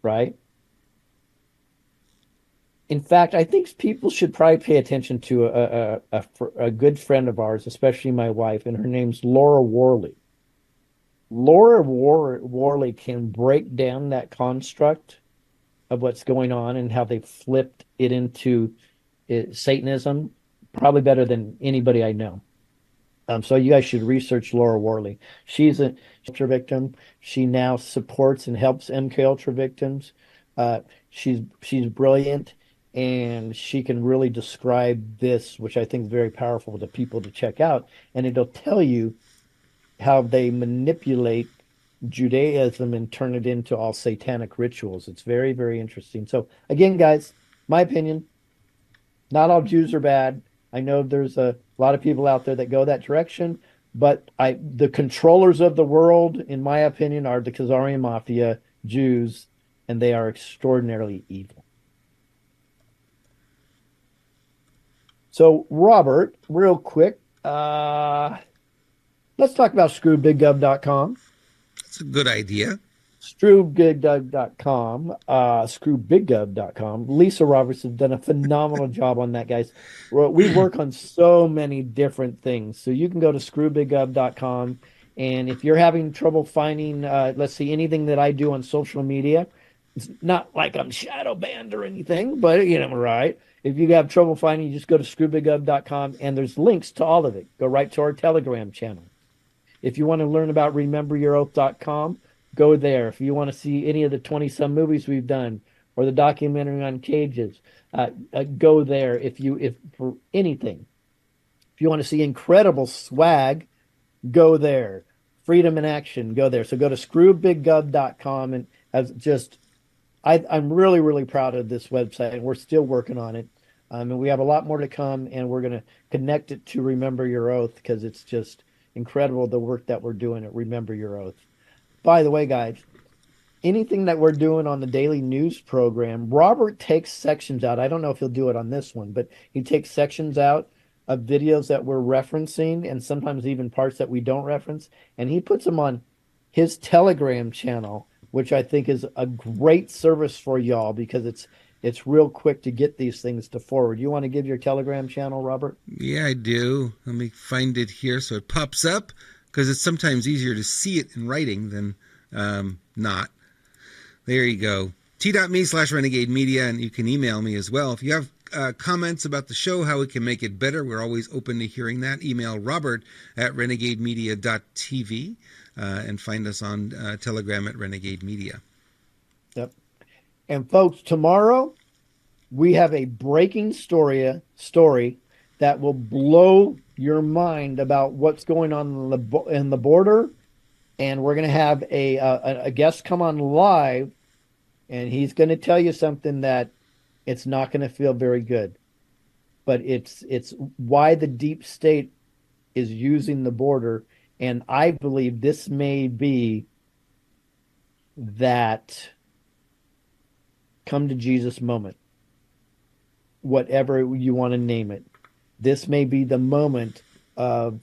[SPEAKER 1] right? In fact, I think people should probably pay attention to a good friend of ours, especially my wife, and her name's Laura Worley. Worley can break down that construct of what's going on and how they flipped it into Satanism probably better than anybody I know. So you guys should research Laura Worley. She's a ultra victim. She now supports and helps MK Ultra victims. She's brilliant, and she can really describe this, which I think is very powerful to people to check out. And it'll tell you how they manipulate Judaism and turn it into all satanic rituals. It's very, very interesting. So again, guys, my opinion, not all Jews are bad. I know there's a lot of people out there that go that direction, but the controllers of the world, in my opinion, are the Khazarian Mafia, Jews, and they are extraordinarily evil. So, Robert, real quick, let's talk about screwbiggov.com.
[SPEAKER 2] That's a good idea.
[SPEAKER 1] screwbiggov.com. Lisa Roberts has done a phenomenal job on that, guys. We work on so many different things. So you can go to screwbiggov.com, and if you're having trouble finding, let's see, anything that I do on social media, it's not like I'm shadow banned or anything, but you know, right? If you have trouble finding, you just go to screwbiggov.com, and there's links to all of it. Go right to our Telegram channel. If you want to learn about rememberyouroath.com, go there. If you want to see any of the 20-some movies we've done or the documentary on cages, go there. If for anything, if you want to see incredible swag, go there. Freedom in action, go there. So go to screwbiggov.com, and I'm really, really proud of this website, and we're still working on it. And we have a lot more to come, and we're going to connect it to Remember Your Oath, because it's just incredible the work that we're doing at Remember Your Oath. By the way, guys, anything that we're doing on the daily news program, Robert takes sections out. I don't know if he'll do it on this one, but he takes sections out of videos that we're referencing, and sometimes even parts that we don't reference, and he puts them on his Telegram channel, which I think is a great service for y'all, because it's real quick to get these things to forward. You want to give your Telegram channel, Robert?
[SPEAKER 2] Yeah, I do. Let me find it here so it pops up, because it's sometimes easier to see it in writing than not. There you go. t.me/renegade media, and you can email me as well. If you have comments about the show, how we can make it better, we're always open to hearing that. Email robert@renegademedia.tv, and find us on Telegram at Renegade Media.
[SPEAKER 1] Yep. And folks, tomorrow we have a breaking story that will blow your mind about what's going on in the border. And we're going to have a guest come on live, and he's going to tell you something that it's not going to feel very good. But it's why the deep state is using the border. And I believe this may be that come to Jesus moment, whatever you want to name it. this may be the moment of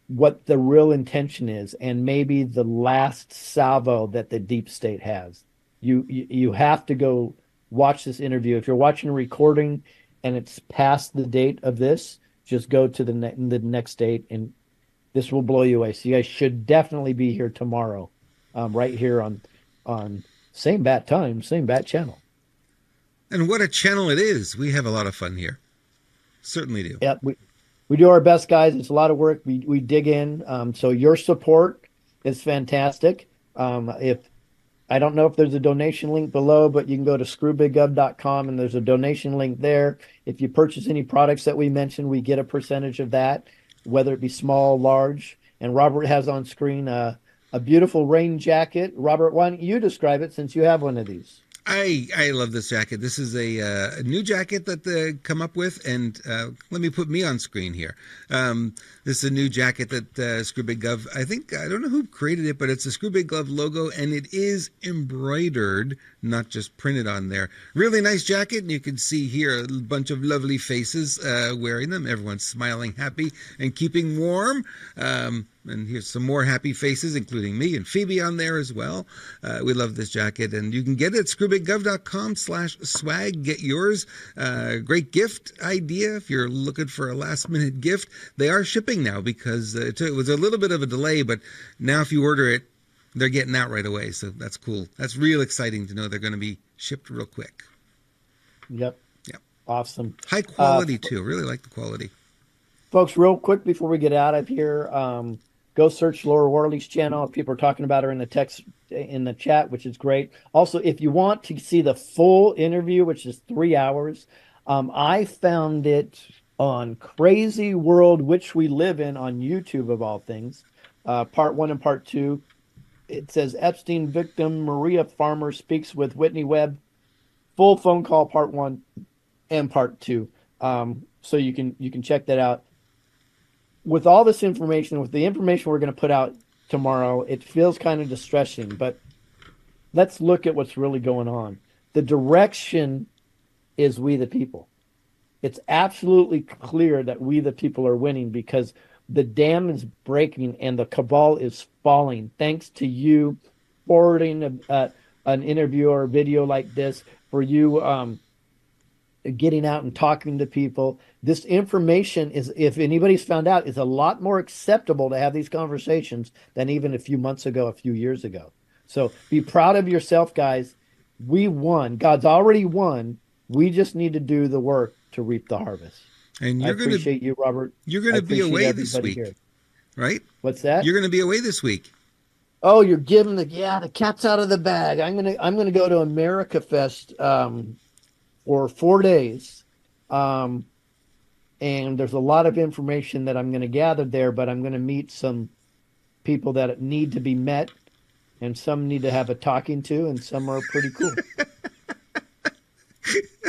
[SPEAKER 1] what the real intention is, and maybe the last salvo that the deep state has. You have to go watch this interview. If you're watching a recording and it's past the date of this, just go to the next date, and this will blow you away. So you guys should definitely be here tomorrow, right here on same bat time, same bat channel.
[SPEAKER 2] And what a channel it is. We have a lot of fun here. Certainly do.
[SPEAKER 1] Yeah, we do our best, guys. It's a lot of work. We dig in. So your support is fantastic. If I don't know if there's a donation link below, but you can go to screwbiggov.com and there's a donation link there. If you purchase any products that we mentioned, we get a percentage of that, whether it be small, large. And Robert has on screen a beautiful rain jacket. Robert, why don't you describe it since you have one of these?
[SPEAKER 2] I love this jacket. This is a new jacket that they come up with, and let me put me on screen here. This is a new jacket that Screw Big Gov, I don't know who created it, but it's a Screw Big Gov logo, and it is embroidered, not just printed on there. Really nice jacket, and you can see here a bunch of lovely faces wearing them. Everyone's smiling, happy, and keeping warm. And here's some more happy faces, including me and Phoebe on there as well. We love this jacket, and you can get it at screwbiggov.com/swag. Get yours. Great gift idea if you're looking for a last-minute gift. They are shipping now because it was a little bit of a delay, but now if you order it, they're getting out right away. So that's cool. That's real exciting to know they're going to be shipped real quick.
[SPEAKER 1] Yep. Awesome.
[SPEAKER 2] High quality, too. Really like the quality.
[SPEAKER 1] Folks, real quick before we get out of here, go search Laura Worley's channel. People are talking about her in the text in the chat, which is great. Also, if you want to see the full interview, which is 3 hours, I found it on Crazy World, Which We Live In on YouTube, of all things. Part 1 and Part 2. It says Epstein victim Maria Farmer speaks with Whitney Webb. Full phone call, Part 1 and Part 2. So you can check that out. With all this information, with the information we're going to put out tomorrow, it feels kind of distressing, but let's look at what's really going on. The direction is we the people. It's absolutely clear that we the people are winning because the dam is breaking and the cabal is falling. Thanks to you forwarding an interview or a video like this, for you getting out and talking to people. This information is, if anybody's found out, is a lot more acceptable to have these conversations than even a few months ago, a few years ago. So be proud of yourself, guys. We won. God's already won. We just need to do the work to reap the harvest.
[SPEAKER 2] And
[SPEAKER 1] I appreciate you, Robert.
[SPEAKER 2] You're going to be away this week,
[SPEAKER 1] here.
[SPEAKER 2] Right?
[SPEAKER 1] What's that?
[SPEAKER 2] You're going to be away this week.
[SPEAKER 1] Oh, you're giving the cat's out of the bag. I'm gonna go to America Fest for 4 days. And there's a lot of information that I'm going to gather there, but I'm going to meet some people that need to be met, and some need to have a talking to, and some are pretty cool.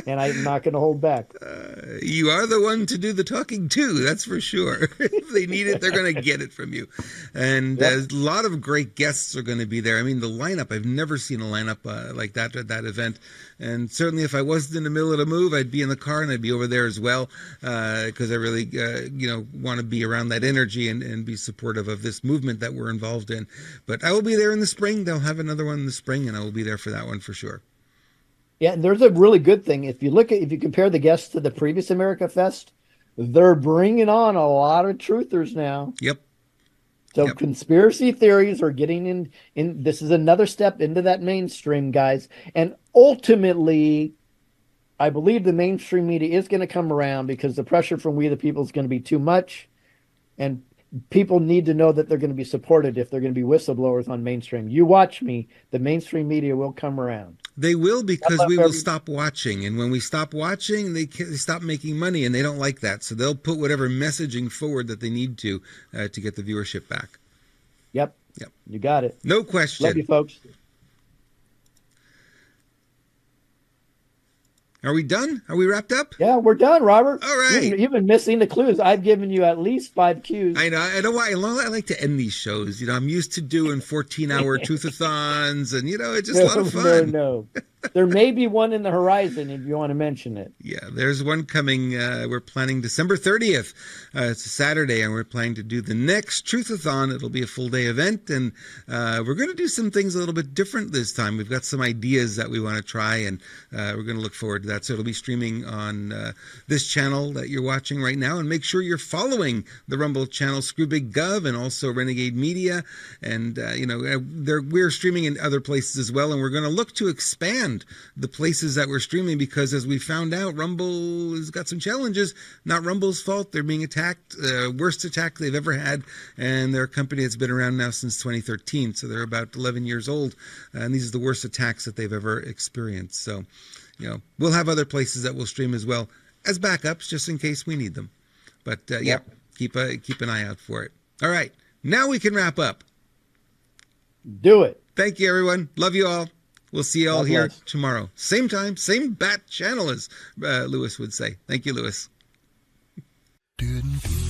[SPEAKER 1] And I'm not going to hold back.
[SPEAKER 2] You are the one to do the talking to, that's for sure. If they need it, they're going to get it from you. And a lot of great guests are going to be there. I mean, the lineup, I've never seen a lineup like that at that event. And certainly if I wasn't in the middle of a move, I'd be in the car and I'd be over there as well, because I really, want to be around that energy and be supportive of this movement that we're involved in. But I will be there in the spring. They'll have another one in the spring, and I will be there for that one for sure.
[SPEAKER 1] Yeah, and there's a really good thing. If you compare the guests to the previous America Fest, they're bringing on a lot of truthers now.
[SPEAKER 2] Yep.
[SPEAKER 1] So conspiracy theories are getting in. This is another step into that mainstream, guys. And ultimately, I believe the mainstream media is going to come around because the pressure from we the people is going to be too much. And people need to know that they're going to be supported if they're going to be whistleblowers on mainstream. You watch me, the mainstream media will come around.
[SPEAKER 2] They will, because we will stop watching. And when we stop watching, they stop making money, and they don't like that. So they'll put whatever messaging forward that they need to get the viewership back.
[SPEAKER 1] Yep. You got it.
[SPEAKER 2] No question.
[SPEAKER 1] Love you, folks.
[SPEAKER 2] Are we done? Are we wrapped up?
[SPEAKER 1] Yeah, we're done, Robert.
[SPEAKER 2] All right.
[SPEAKER 1] You've been missing the clues. I've given you at least 5 cues.
[SPEAKER 2] I know. I know why. I like to end these shows. I'm used to doing 14-hour truth-a-thons, and it's just a lot of fun.
[SPEAKER 1] No. There may be one in the horizon if you want to mention it.
[SPEAKER 2] Yeah, there's one coming. We're planning December 30th. It's a Saturday, and we're planning to do the next Truthathon. It'll be a full day event, and we're going to do some things a little bit different this time. We've got some ideas that we want to try, and we're going to look forward to that. So it'll be streaming on this channel that you're watching right now, and make sure you're following the Rumble channel, ScrewBigGov, and also Renegade Media. And we're streaming in other places as well, and we're going to look to expand the places that we're streaming, because as we found out, Rumble has got some challenges. Not Rumble's fault. They're being attacked, worst attack they've ever had, and they're a company that's been around now since 2013, so they're about 11 years old, and these are the worst attacks that they've ever experienced. So, we'll have other places that we'll stream as well as backups, just in case we need them. But keep an eye out for it. All right, now we can wrap up.
[SPEAKER 1] Do it.
[SPEAKER 2] Thank you, everyone. Love you all. We'll see you all
[SPEAKER 1] God
[SPEAKER 2] here
[SPEAKER 1] bless.
[SPEAKER 2] tomorrow. Same time, same bat channel, as Lewis would say. Thank you, Lewis.